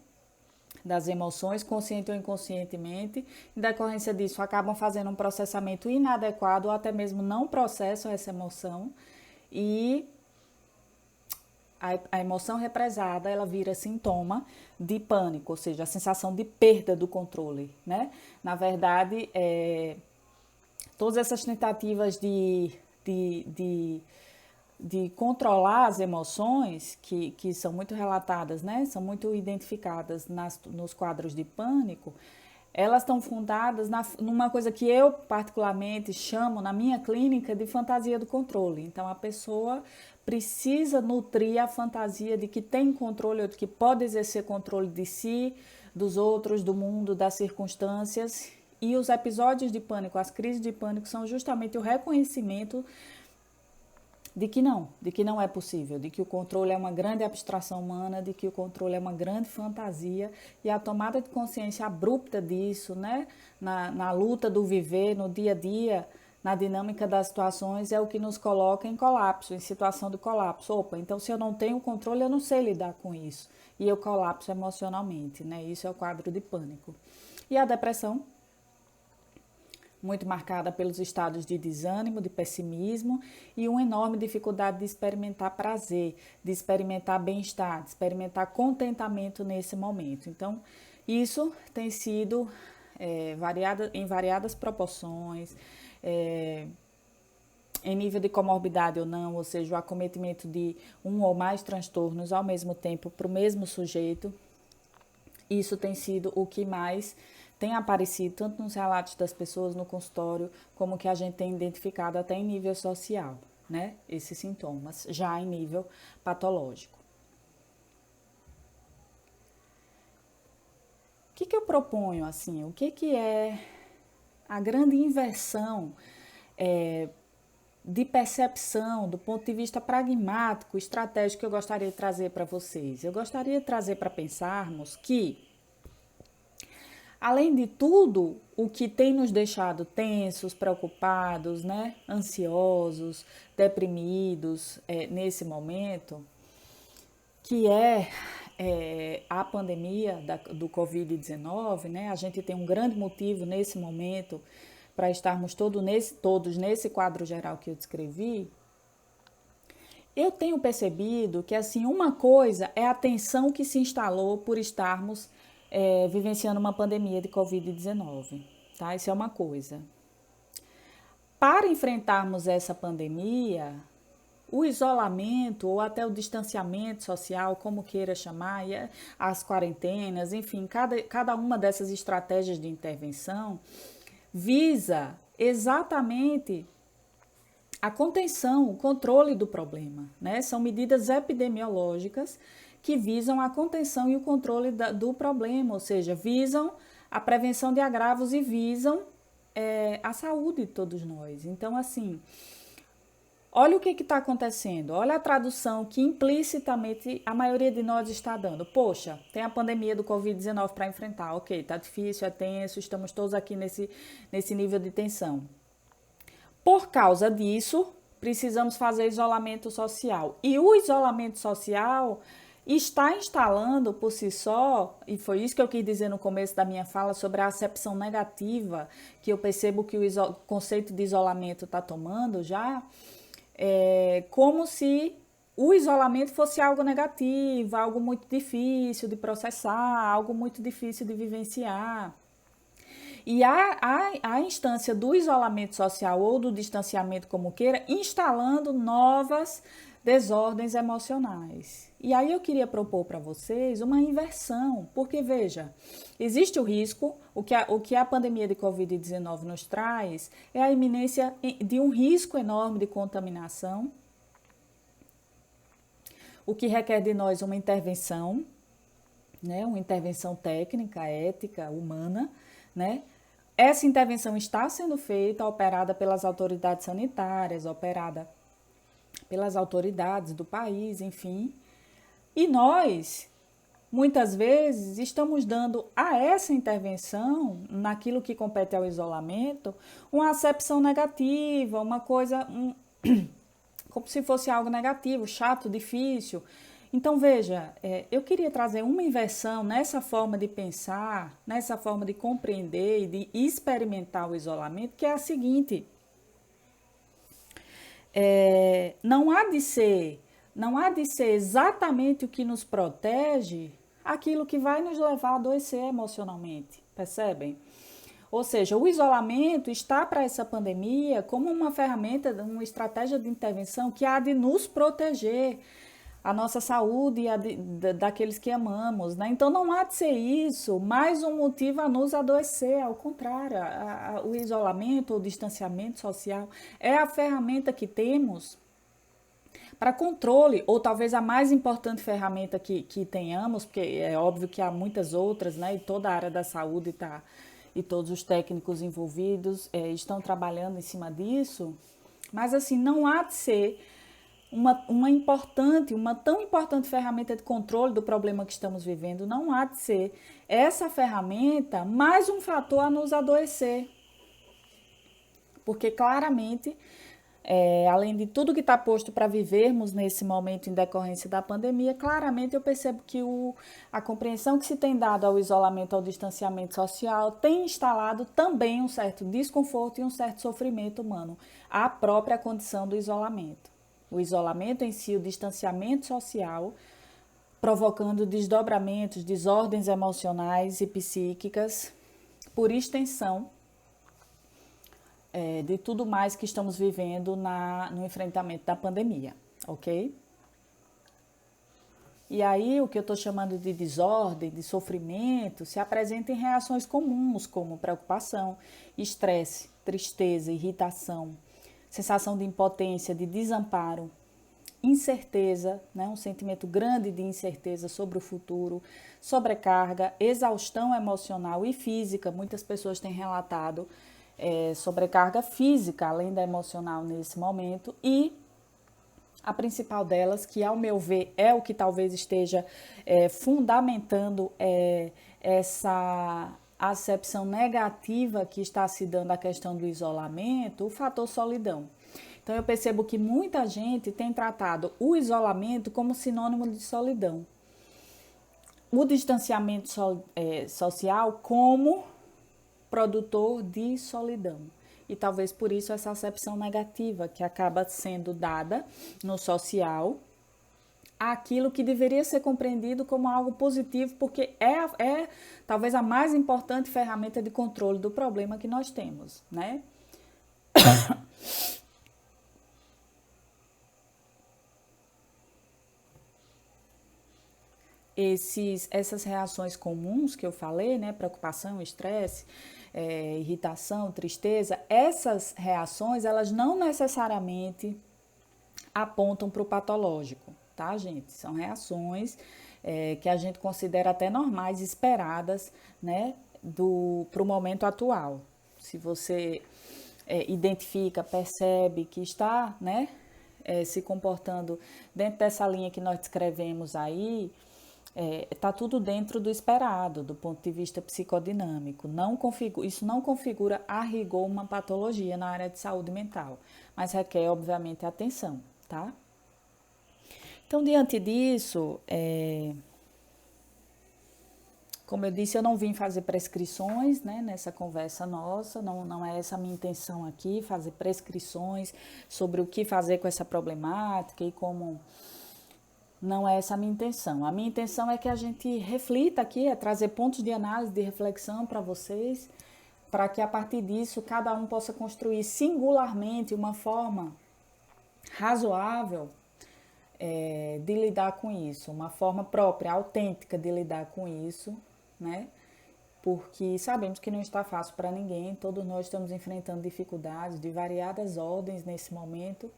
das emoções, consciente ou inconscientemente. Em decorrência disso, acabam fazendo um processamento inadequado ou até mesmo não processam essa emoção e a emoção represada, ela vira sintoma de pânico, ou seja, a sensação de perda do controle, né? Na verdade, todas essas tentativas de controlar as emoções, que são muito relatadas, né? São muito identificadas nos quadros de pânico, elas estão fundadas numa coisa que eu particularmente chamo na minha clínica de fantasia do controle. Então, a pessoa precisa nutrir a fantasia de que tem controle, ou de que pode exercer controle de si, dos outros, do mundo, das circunstâncias. E os episódios de pânico, as crises de pânico, são justamente o reconhecimento de que não é possível, de que o controle é uma grande abstração humana, de que o controle é uma grande fantasia, e a tomada de consciência abrupta disso, né, na luta do viver, no dia a dia, na dinâmica das situações, é o que nos coloca em colapso, em situação de colapso. Opa, então se eu não tenho controle, eu não sei lidar com isso, e eu colapso emocionalmente, né, isso é o quadro de pânico. E a depressão, muito marcada pelos estados de desânimo, de pessimismo e uma enorme dificuldade de experimentar prazer, de experimentar bem-estar, de experimentar contentamento nesse momento. Então, isso tem sido em variadas proporções, em nível de comorbidade ou não, ou seja, o acometimento de um ou mais transtornos ao mesmo tempo para o mesmo sujeito. Isso tem sido o que mais tem aparecido, tanto nos relatos das pessoas no consultório, como que a gente tem identificado até em nível social, né? Esses sintomas, já em nível patológico. O que eu proponho, assim? O que é a grande inversão de percepção, do ponto de vista pragmático, estratégico que eu gostaria de trazer para vocês. Eu gostaria de trazer para pensarmos que, além de tudo, o que tem nos deixado tensos, preocupados, né, ansiosos, deprimidos nesse momento, que a pandemia do Covid-19, né? A gente tem um grande motivo nesse momento para estarmos todos nesse quadro geral que eu descrevi. Eu tenho percebido que, assim, uma coisa é a tensão que se instalou por estarmos vivenciando uma pandemia de Covid-19, tá? Isso é uma coisa. Para enfrentarmos essa pandemia, o isolamento ou até o distanciamento social, como queira chamar, as quarentenas, enfim, cada uma dessas estratégias de intervenção visa exatamente a contenção, o controle do problema, né? São medidas epidemiológicas que visam a contenção e o controle do problema, ou seja, visam a prevenção de agravos e visam a saúde de todos nós. Então, assim, olha o que está acontecendo, olha a tradução que implicitamente a maioria de nós está dando. Poxa, tem a pandemia do Covid-19 para enfrentar, ok, está difícil, é tenso, estamos todos aqui nesse nível de tensão. Por causa disso, precisamos fazer isolamento social. E o isolamento social está instalando por si só, e foi isso que eu quis dizer no começo da minha fala sobre a acepção negativa, que eu percebo que o conceito de isolamento está tomando já, como se o isolamento fosse algo negativo, algo muito difícil de processar, algo muito difícil de vivenciar. E a instância do isolamento social ou do distanciamento, como queira, instalando novas desordens emocionais. E aí eu queria propor para vocês uma inversão, porque veja, existe o risco, o que a pandemia de Covid-19 nos traz é a iminência de um risco enorme de contaminação, o que requer de nós uma intervenção, né, uma intervenção técnica, ética, humana, né? Essa intervenção está sendo feita, operada pelas autoridades sanitárias, operada pelas autoridades do país, enfim. E nós, muitas vezes, estamos dando a essa intervenção, naquilo que compete ao isolamento, uma acepção negativa, uma coisa como se fosse algo negativo, chato, difícil. Então, veja, eu queria trazer uma inversão nessa forma de pensar, nessa forma de compreender e de experimentar o isolamento, que é a seguinte: não há de ser exatamente o que nos protege aquilo que vai nos levar a adoecer emocionalmente, percebem? Ou seja, o isolamento está para essa pandemia como uma ferramenta, uma estratégia de intervenção que há de nos proteger, a nossa saúde e a daqueles que amamos, né? Então não há de ser isso mais um motivo a nos adoecer, ao contrário, o isolamento, o distanciamento social é a ferramenta que temos para controle, ou talvez a mais importante ferramenta que tenhamos, porque é óbvio que há muitas outras, né? E toda a área da saúde e todos os técnicos envolvidos estão trabalhando em cima disso, mas assim, não há de ser uma tão importante ferramenta de controle do problema que estamos vivendo, não há de ser essa ferramenta mais um fator a nos adoecer. Porque claramente, além de tudo que está posto para vivermos nesse momento em decorrência da pandemia, claramente eu percebo que a compreensão que se tem dado ao isolamento, ao distanciamento social, tem instalado também um certo desconforto e um certo sofrimento humano, à própria condição do isolamento. O isolamento em si, o distanciamento social, provocando desdobramentos, desordens emocionais e psíquicas, por extensão de tudo mais que estamos vivendo no enfrentamento da pandemia, ok? E aí o que eu estou chamando de desordem, de sofrimento, se apresenta em reações comuns, como preocupação, estresse, tristeza, irritação, sensação de impotência, de desamparo, incerteza, né? Um sentimento grande de incerteza sobre o futuro, sobrecarga, exaustão emocional e física. Muitas pessoas têm relatado sobrecarga física, além da emocional nesse momento, e a principal delas, que ao meu ver é o que talvez esteja fundamentando essa acepção negativa que está se dando à questão do isolamento, o fator solidão. Então eu percebo que muita gente tem tratado o isolamento como sinônimo de solidão. O distanciamento social como produtor de solidão. E talvez por isso essa acepção negativa que acaba sendo dada no social àquilo que deveria ser compreendido como algo positivo, porque é talvez a mais importante ferramenta de controle do problema que nós temos, né? Essas reações comuns que eu falei, né, preocupação, estresse, irritação, tristeza, essas reações, elas não necessariamente apontam para o patológico, tá, gente? São reações que a gente considera até normais, esperadas, né, para o momento atual. Se você identifica, percebe que está, né, se comportando dentro dessa linha que nós descrevemos aí, está tudo dentro do esperado, do ponto de vista psicodinâmico. Isso não configura a rigor uma patologia na área de saúde mental, mas requer, obviamente, atenção, tá? Então, diante disso, como eu disse, eu não vim fazer prescrições, né, nessa conversa nossa, não é essa a minha intenção aqui, fazer prescrições sobre o que fazer com essa problemática e como... Não é essa a minha intenção. A minha intenção é que a gente reflita aqui, trazer pontos de análise, de reflexão para vocês, para que a partir disso cada um possa construir singularmente uma forma razoável de lidar com isso, uma forma própria, autêntica de lidar com isso, né? Porque sabemos que não está fácil para ninguém, todos nós estamos enfrentando dificuldades de variadas ordens nesse momento.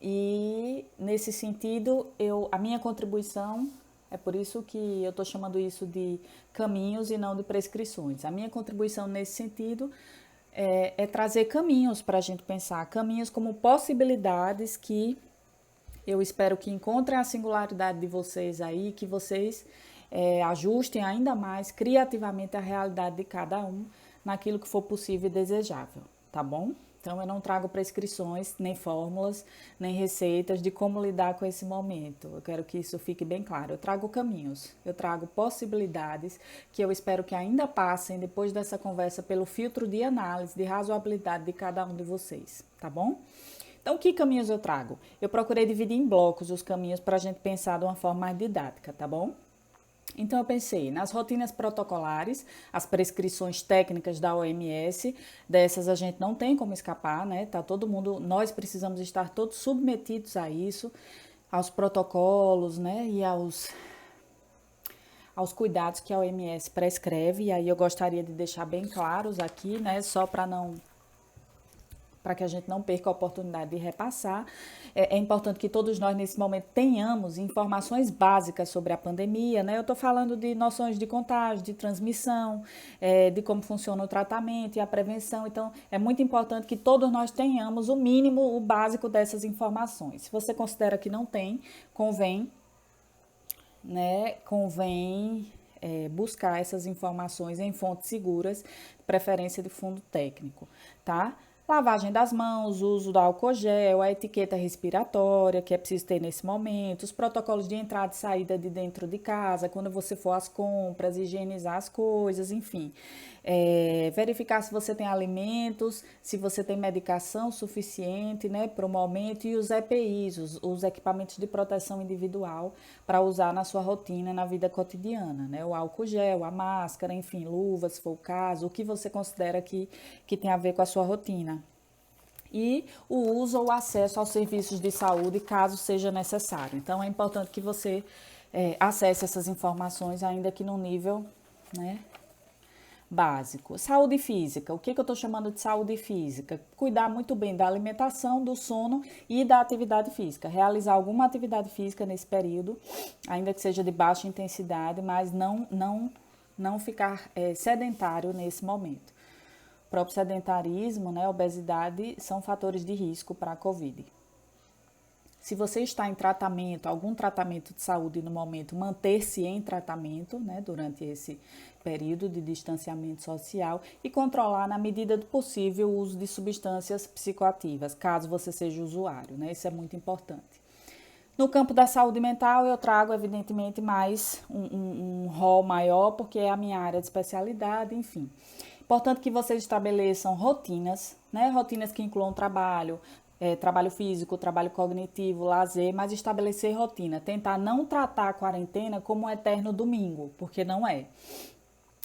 E nesse sentido, a minha contribuição, é por isso que eu estou chamando isso de caminhos e não de prescrições. A minha contribuição nesse sentido é trazer caminhos para a gente pensar, caminhos como possibilidades que eu espero que encontrem a singularidade de vocês aí, que vocês ajustem ainda mais criativamente a realidade de cada um naquilo que for possível e desejável, tá bom? Então, eu não trago prescrições, nem fórmulas, nem receitas de como lidar com esse momento. Eu quero que isso fique bem claro. Eu trago caminhos, eu trago possibilidades que eu espero que ainda passem, depois dessa conversa, pelo filtro de análise, de razoabilidade de cada um de vocês, tá bom? Então, que caminhos eu trago? Eu procurei dividir em blocos os caminhos para a gente pensar de uma forma mais didática, tá bom? Então, eu pensei nas rotinas protocolares, as prescrições técnicas da OMS, dessas a gente não tem como escapar, né? Tá todo mundo, nós precisamos estar todos submetidos a isso, aos protocolos, né? E aos cuidados que a OMS prescreve. E aí eu gostaria de deixar bem claros aqui, né? Só para que a gente não perca a oportunidade de repassar. É importante que todos nós, nesse momento, tenhamos informações básicas sobre a pandemia, né? Eu estou falando de noções de contágio, de transmissão, de como funciona o tratamento e a prevenção. Então, é muito importante que todos nós tenhamos o mínimo, o básico dessas informações. Se você considera que não tem, convém buscar essas informações em fontes seguras, de preferência de fundo técnico, tá? Lavagem das mãos, uso do álcool gel, a etiqueta respiratória, que é preciso ter nesse momento, os protocolos de entrada e saída de dentro de casa, quando você for às compras, higienizar as coisas, enfim. Verificar se você tem alimentos, se você tem medicação suficiente, né, para o momento, e os EPIs, os equipamentos de proteção individual, para usar na sua rotina, na vida cotidiana, né, o álcool gel, a máscara, enfim, luvas, se for o caso, o que você considera que tem a ver com a sua rotina. E o uso ou acesso aos serviços de saúde, caso seja necessário. Então, é importante que você acesse essas informações, ainda que num nível, né, básico. Saúde física. O que eu estou chamando de saúde física? Cuidar muito bem da alimentação, do sono e da atividade física. Realizar alguma atividade física nesse período, ainda que seja de baixa intensidade, mas não ficar sedentário nesse momento. próprio sedentarismo, né, obesidade, são fatores de risco para a Covid. Se você está em tratamento, algum tratamento de saúde no momento, manter-se em tratamento, né, durante esse período de distanciamento social e controlar, na medida do possível, o uso de substâncias psicoativas, caso você seja usuário, né, isso é muito importante. No campo da saúde mental, eu trago, evidentemente, mais um rol maior, porque é a minha área de especialidade, enfim. Importante que vocês estabeleçam rotinas, né? Rotinas que incluam trabalho, trabalho físico, trabalho cognitivo, lazer, mas estabelecer rotina. Tentar não tratar a quarentena como um eterno domingo, porque não é.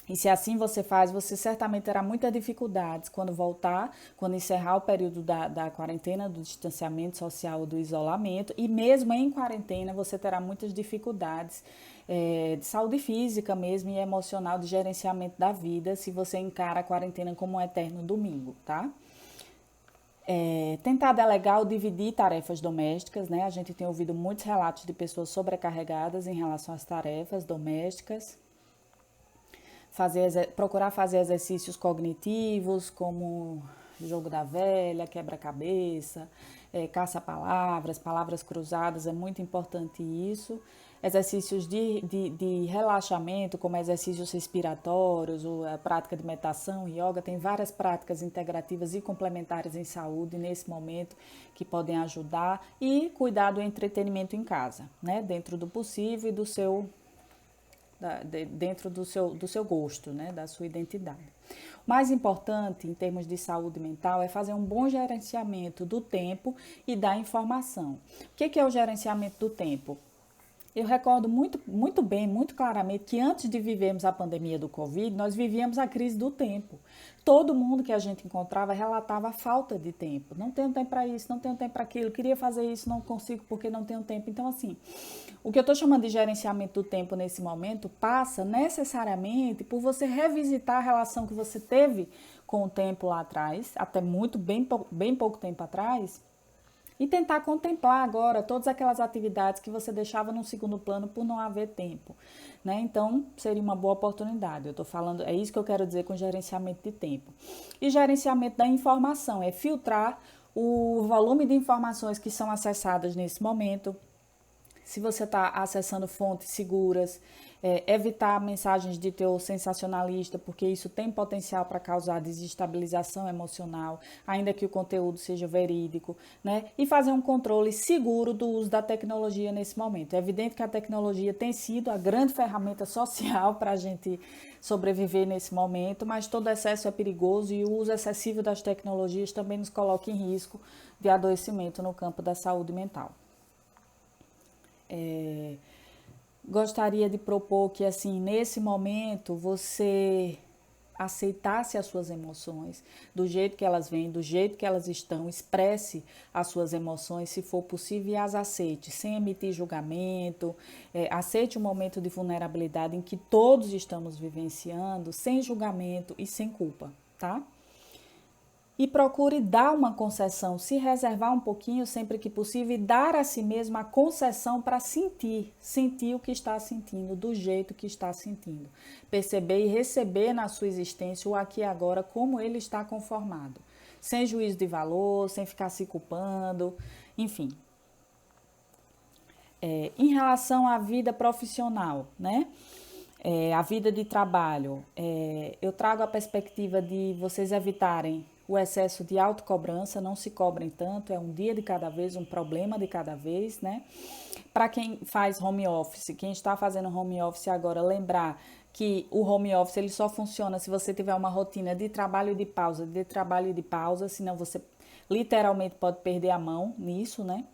E se assim você faz, você certamente terá muitas dificuldades quando voltar, quando encerrar o período da quarentena, do distanciamento social, do isolamento. E mesmo em quarentena, você terá muitas dificuldades de saúde física mesmo e emocional, de gerenciamento da vida, se você encara a quarentena como um eterno domingo, tá? Tentar delegar ou dividir tarefas domésticas, né? A gente tem ouvido muitos relatos de pessoas sobrecarregadas em relação às tarefas domésticas. Procurar fazer exercícios cognitivos, como jogo da velha, quebra-cabeça, caça-palavras, palavras cruzadas, é muito importante isso. Exercícios de relaxamento, como exercícios respiratórios, ou a prática de meditação, yoga, tem várias práticas integrativas e complementares em saúde nesse momento que podem ajudar. E cuidar do entretenimento em casa, né? Dentro do possível e dentro do seu gosto, né, da sua identidade. O mais importante em termos de saúde mental é fazer um bom gerenciamento do tempo e da informação. O que é o gerenciamento do tempo? Eu recordo muito bem, muito claramente, que antes de vivermos a pandemia do Covid, nós vivíamos a crise do tempo. Todo mundo que a gente encontrava relatava a falta de tempo. Não tenho tempo para isso, não tenho tempo para aquilo, queria fazer isso, não consigo porque não tenho tempo. Então, assim, o que eu estou chamando de gerenciamento do tempo nesse momento passa necessariamente por você revisitar a relação que você teve com o tempo lá atrás, até bem pouco tempo atrás, e tentar contemplar agora todas aquelas atividades que você deixava no segundo plano por não haver tempo, né? Então, seria uma boa oportunidade. Eu estou falando, é isso que eu quero dizer com gerenciamento de tempo. E gerenciamento da informação, é filtrar o volume de informações que são acessadas nesse momento. Se você está acessando fontes seguras, evitar mensagens de teor sensacionalista, porque isso tem potencial para causar desestabilização emocional, ainda que o conteúdo seja verídico, né? E fazer um controle seguro do uso da tecnologia nesse momento. É evidente que a tecnologia tem sido a grande ferramenta social para a gente sobreviver nesse momento, mas todo excesso é perigoso e o uso excessivo das tecnologias também nos coloca em risco de adoecimento no campo da saúde mental. Gostaria de propor que, assim, nesse momento, você aceitasse as suas emoções do jeito que elas vêm, do jeito que elas estão, expresse as suas emoções, se for possível, e as aceite, sem emitir julgamento, aceite o momento de vulnerabilidade em que todos estamos vivenciando, sem julgamento e sem culpa, tá? E procure dar uma concessão, se reservar um pouquinho sempre que possível e dar a si mesmo a concessão para sentir o que está sentindo, do jeito que está sentindo. Perceber e receber na sua existência o aqui e agora como ele está conformado. Sem juízo de valor, sem ficar se culpando, enfim. Em relação à vida profissional, né? A vida de trabalho, eu trago a perspectiva de vocês evitarem o excesso de autocobrança, não se cobrem tanto, é um dia de cada vez, um problema de cada vez, né? Para quem faz home office, quem está fazendo home office agora, lembrar que o home office ele só funciona se você tiver uma rotina de trabalho e de pausa, senão você literalmente pode perder a mão nisso, né?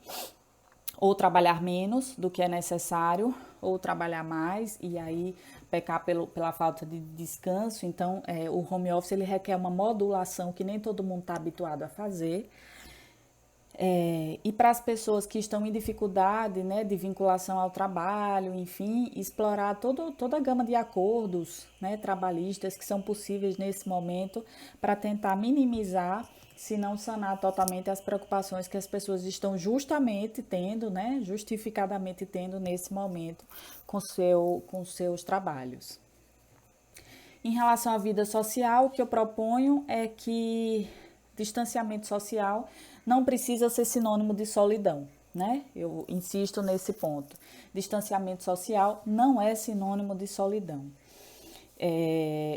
Ou trabalhar menos do que é necessário, ou trabalhar mais e aí pecar pela falta de descanso. Então, o home office ele requer uma modulação que nem todo mundo está habituado a fazer. E para as pessoas que estão em dificuldade, né, de vinculação ao trabalho, enfim, explorar toda a gama de acordos, né, trabalhistas que são possíveis nesse momento para tentar minimizar, se não sanar totalmente as preocupações que as pessoas estão justamente tendo, né, justificadamente tendo nesse momento com seus trabalhos. Em relação à vida social, o que eu proponho é que distanciamento social não precisa ser sinônimo de solidão, né? Eu insisto nesse ponto. Distanciamento social não é sinônimo de solidão.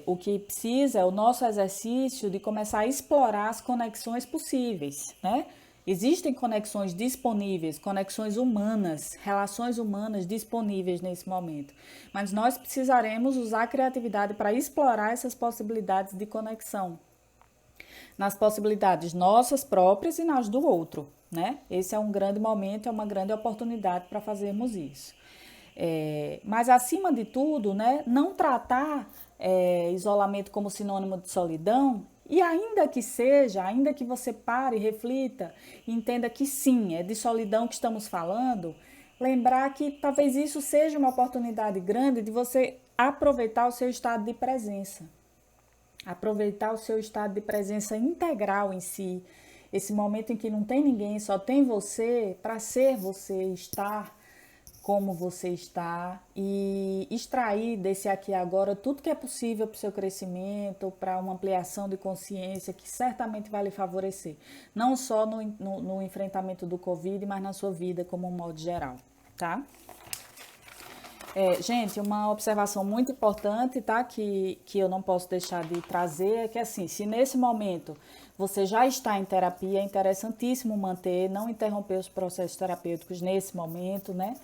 O que precisa é o nosso exercício de começar a explorar as conexões possíveis, né? Existem conexões disponíveis, conexões humanas, relações humanas disponíveis nesse momento. Mas nós precisaremos usar a criatividade para explorar essas possibilidades de conexão. Nas possibilidades nossas próprias e nas do outro, né? Esse é um grande momento, é uma grande oportunidade para fazermos isso. Mas, acima de tudo, né, não tratar isolamento como sinônimo de solidão, e ainda que você pare, reflita, entenda que sim, é de solidão que estamos falando, lembrar que talvez isso seja uma oportunidade grande de você aproveitar o seu estado de presença. Aproveitar o seu estado de presença integral em si, esse momento em que não tem ninguém, só tem você, para ser você, estar como você está e extrair desse aqui e agora tudo que é possível para o seu crescimento, para uma ampliação de consciência que certamente vai lhe favorecer, não só no enfrentamento do Covid, mas na sua vida como um modo geral, tá? Gente, uma observação muito importante, tá? Que eu não posso deixar de trazer é que, assim, se nesse momento você já está em terapia, é interessantíssimo manter, não interromper os processos terapêuticos nesse momento, né?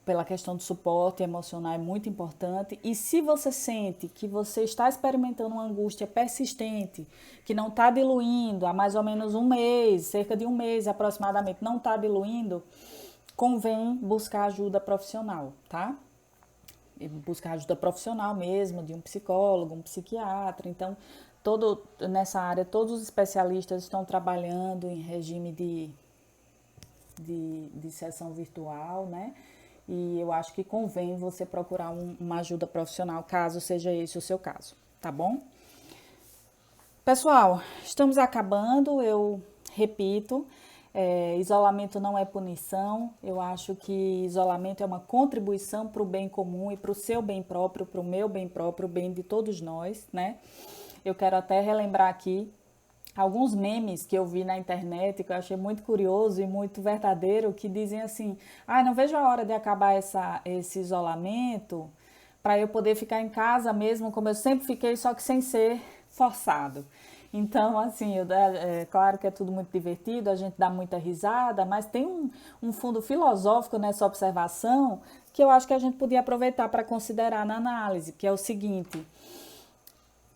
Pela questão do suporte emocional é muito importante. E se você sente que você está experimentando uma angústia persistente, que não está diluindo há mais ou menos um mês, cerca de um mês aproximadamente, não está diluindo, convém buscar ajuda profissional, tá? Buscar ajuda profissional mesmo, de um psicólogo, um psiquiatra. Então, nessa área, todos os especialistas estão trabalhando em regime de sessão virtual, né? E eu acho que convém você procurar uma ajuda profissional, caso seja esse o seu caso, tá bom? Pessoal, estamos acabando, eu repito, isolamento não é punição, eu acho que isolamento é uma contribuição para o bem comum e para o seu bem próprio, para o meu bem próprio, o bem de todos nós, né? Eu quero até relembrar aqui alguns memes que eu vi na internet, que eu achei muito curioso e muito verdadeiro, que dizem assim, não vejo a hora de acabar esse isolamento para eu poder ficar em casa mesmo, como eu sempre fiquei, só que sem ser forçado. Então, assim, claro que é tudo muito divertido, a gente dá muita risada, mas tem um fundo filosófico nessa observação que eu acho que a gente podia aproveitar para considerar na análise, que é o seguinte: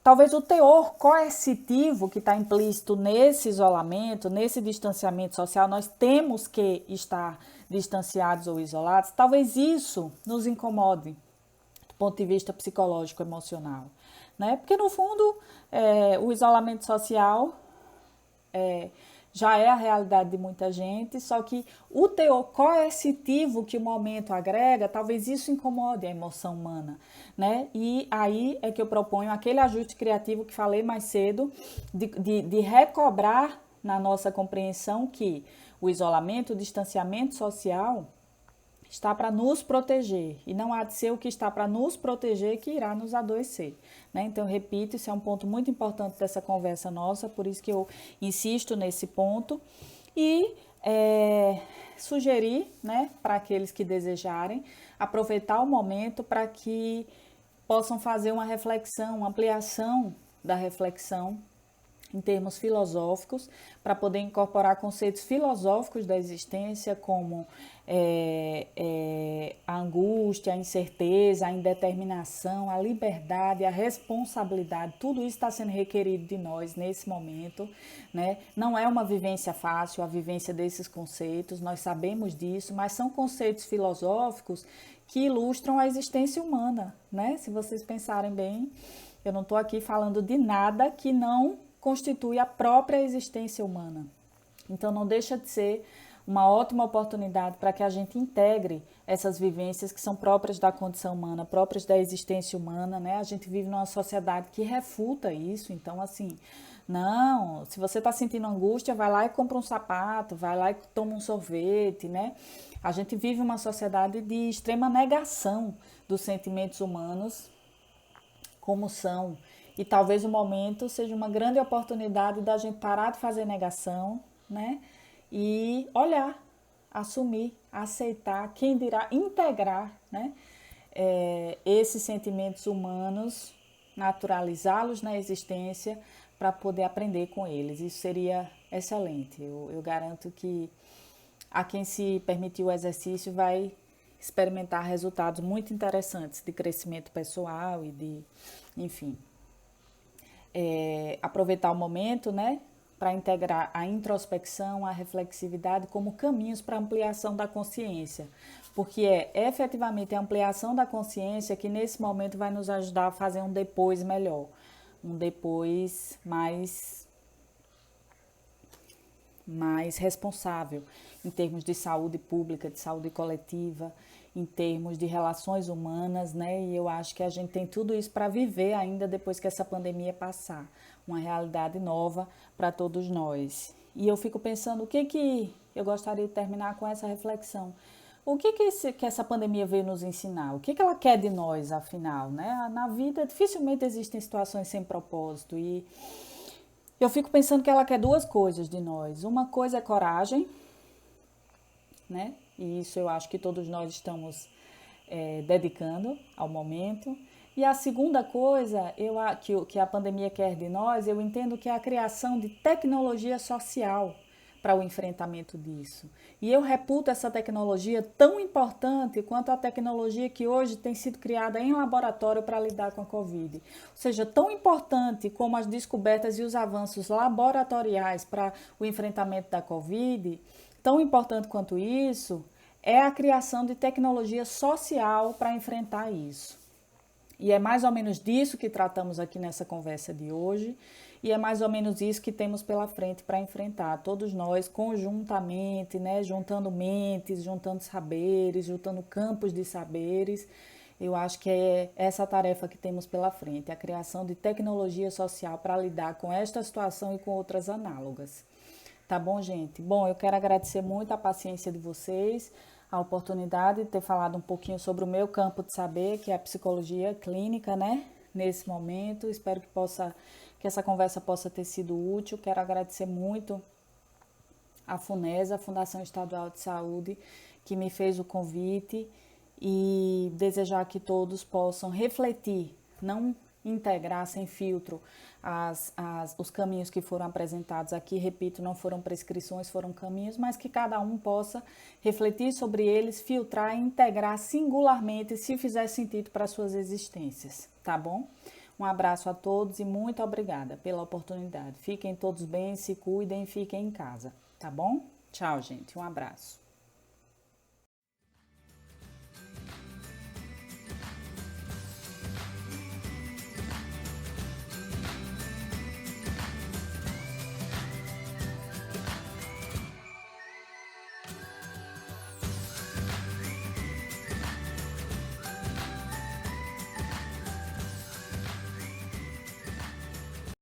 talvez o teor coercitivo que está implícito nesse isolamento, nesse distanciamento social, nós temos que estar distanciados ou isolados, talvez isso nos incomode do ponto de vista psicológico, emocional, né? Porque, no fundo, o isolamento social já é a realidade de muita gente, só que o teor coercitivo que o momento agrega, talvez isso incomode a emoção humana, né? E aí é que eu proponho aquele ajuste criativo que falei mais cedo, de recobrar na nossa compreensão que o isolamento, o distanciamento social está para nos proteger, e não há de ser o que está para nos proteger que irá nos adoecer, né? Então, eu repito, isso é um ponto muito importante dessa conversa nossa, por isso que eu insisto nesse ponto, e sugerir, né, para aqueles que desejarem, aproveitar o momento para que possam fazer uma reflexão, uma ampliação da reflexão em termos filosóficos, para poder incorporar conceitos filosóficos da existência, como a angústia, a incerteza, a indeterminação, a liberdade, a responsabilidade. Tudo isso está sendo requerido de nós nesse momento, né? Não é uma vivência fácil a vivência desses conceitos, nós sabemos disso, mas são conceitos filosóficos que ilustram a existência humana, né? Se vocês pensarem bem, eu não estou aqui falando de nada que não constitui a própria existência humana. Então, não deixa de ser uma ótima oportunidade para que a gente integre essas vivências que são próprias da condição humana, próprias da existência humana, né? A gente vive numa sociedade que refuta isso, então, assim, não, se você está sentindo angústia, vai lá e compra um sapato, vai lá e toma um sorvete, né? A gente vive uma sociedade de extrema negação dos sentimentos humanos, como são. E talvez o momento seja uma grande oportunidade da gente parar de fazer negação, né? E olhar, assumir, aceitar, quem dirá integrar, né? Esses sentimentos humanos, naturalizá-los na existência para poder aprender com eles. Isso seria excelente. Eu garanto que a quem se permitir o exercício vai experimentar resultados muito interessantes de crescimento pessoal e de, enfim, aproveitar o momento, né, para integrar a introspecção, a reflexividade como caminhos para ampliação da consciência, porque é efetivamente a ampliação da consciência que nesse momento vai nos ajudar a fazer um depois melhor, um depois mais responsável em termos de saúde pública, de saúde coletiva, em termos de relações humanas, né? E eu acho que a gente tem tudo isso para viver ainda depois que essa pandemia passar, uma realidade nova para todos nós. E eu fico pensando o que eu gostaria de terminar com essa reflexão. O que essa pandemia veio nos ensinar? O que ela quer de nós, afinal, né? Na vida, dificilmente existem situações sem propósito e eu fico pensando que ela quer duas coisas de nós. Uma coisa é coragem, né? E isso eu acho que todos nós estamos dedicando ao momento. E a segunda coisa que a pandemia quer de nós, eu entendo que é a criação de tecnologia social para o enfrentamento disso. E eu reputo essa tecnologia tão importante quanto a tecnologia que hoje tem sido criada em laboratório para lidar com a Covid. Ou seja, tão importante como as descobertas e os avanços laboratoriais para o enfrentamento da Covid, tão importante quanto isso é a criação de tecnologia social para enfrentar isso. E é mais ou menos disso que tratamos aqui nessa conversa de hoje. E é mais ou menos isso que temos pela frente para enfrentar. Todos nós, conjuntamente, né, juntando mentes, juntando saberes, juntando campos de saberes. Eu acho que é essa a tarefa que temos pela frente, a criação de tecnologia social para lidar com esta situação e com outras análogas. Tá bom, gente? Bom, eu quero agradecer muito a paciência de vocês, a oportunidade de ter falado um pouquinho sobre o meu campo de saber, que é a psicologia clínica, né? Nesse momento, espero que essa conversa possa ter sido útil. Quero agradecer muito a FUNESA, a Fundação Estadual de Saúde, que me fez o convite e desejar que todos possam refletir, não integrar sem filtro os caminhos que foram apresentados aqui. Repito, não foram prescrições, foram caminhos, mas que cada um possa refletir sobre eles, filtrar e integrar singularmente, se fizer sentido para suas existências, tá bom? Um abraço a todos e muito obrigada pela oportunidade. Fiquem todos bem, se cuidem e fiquem em casa, tá bom? Tchau, gente. Um abraço.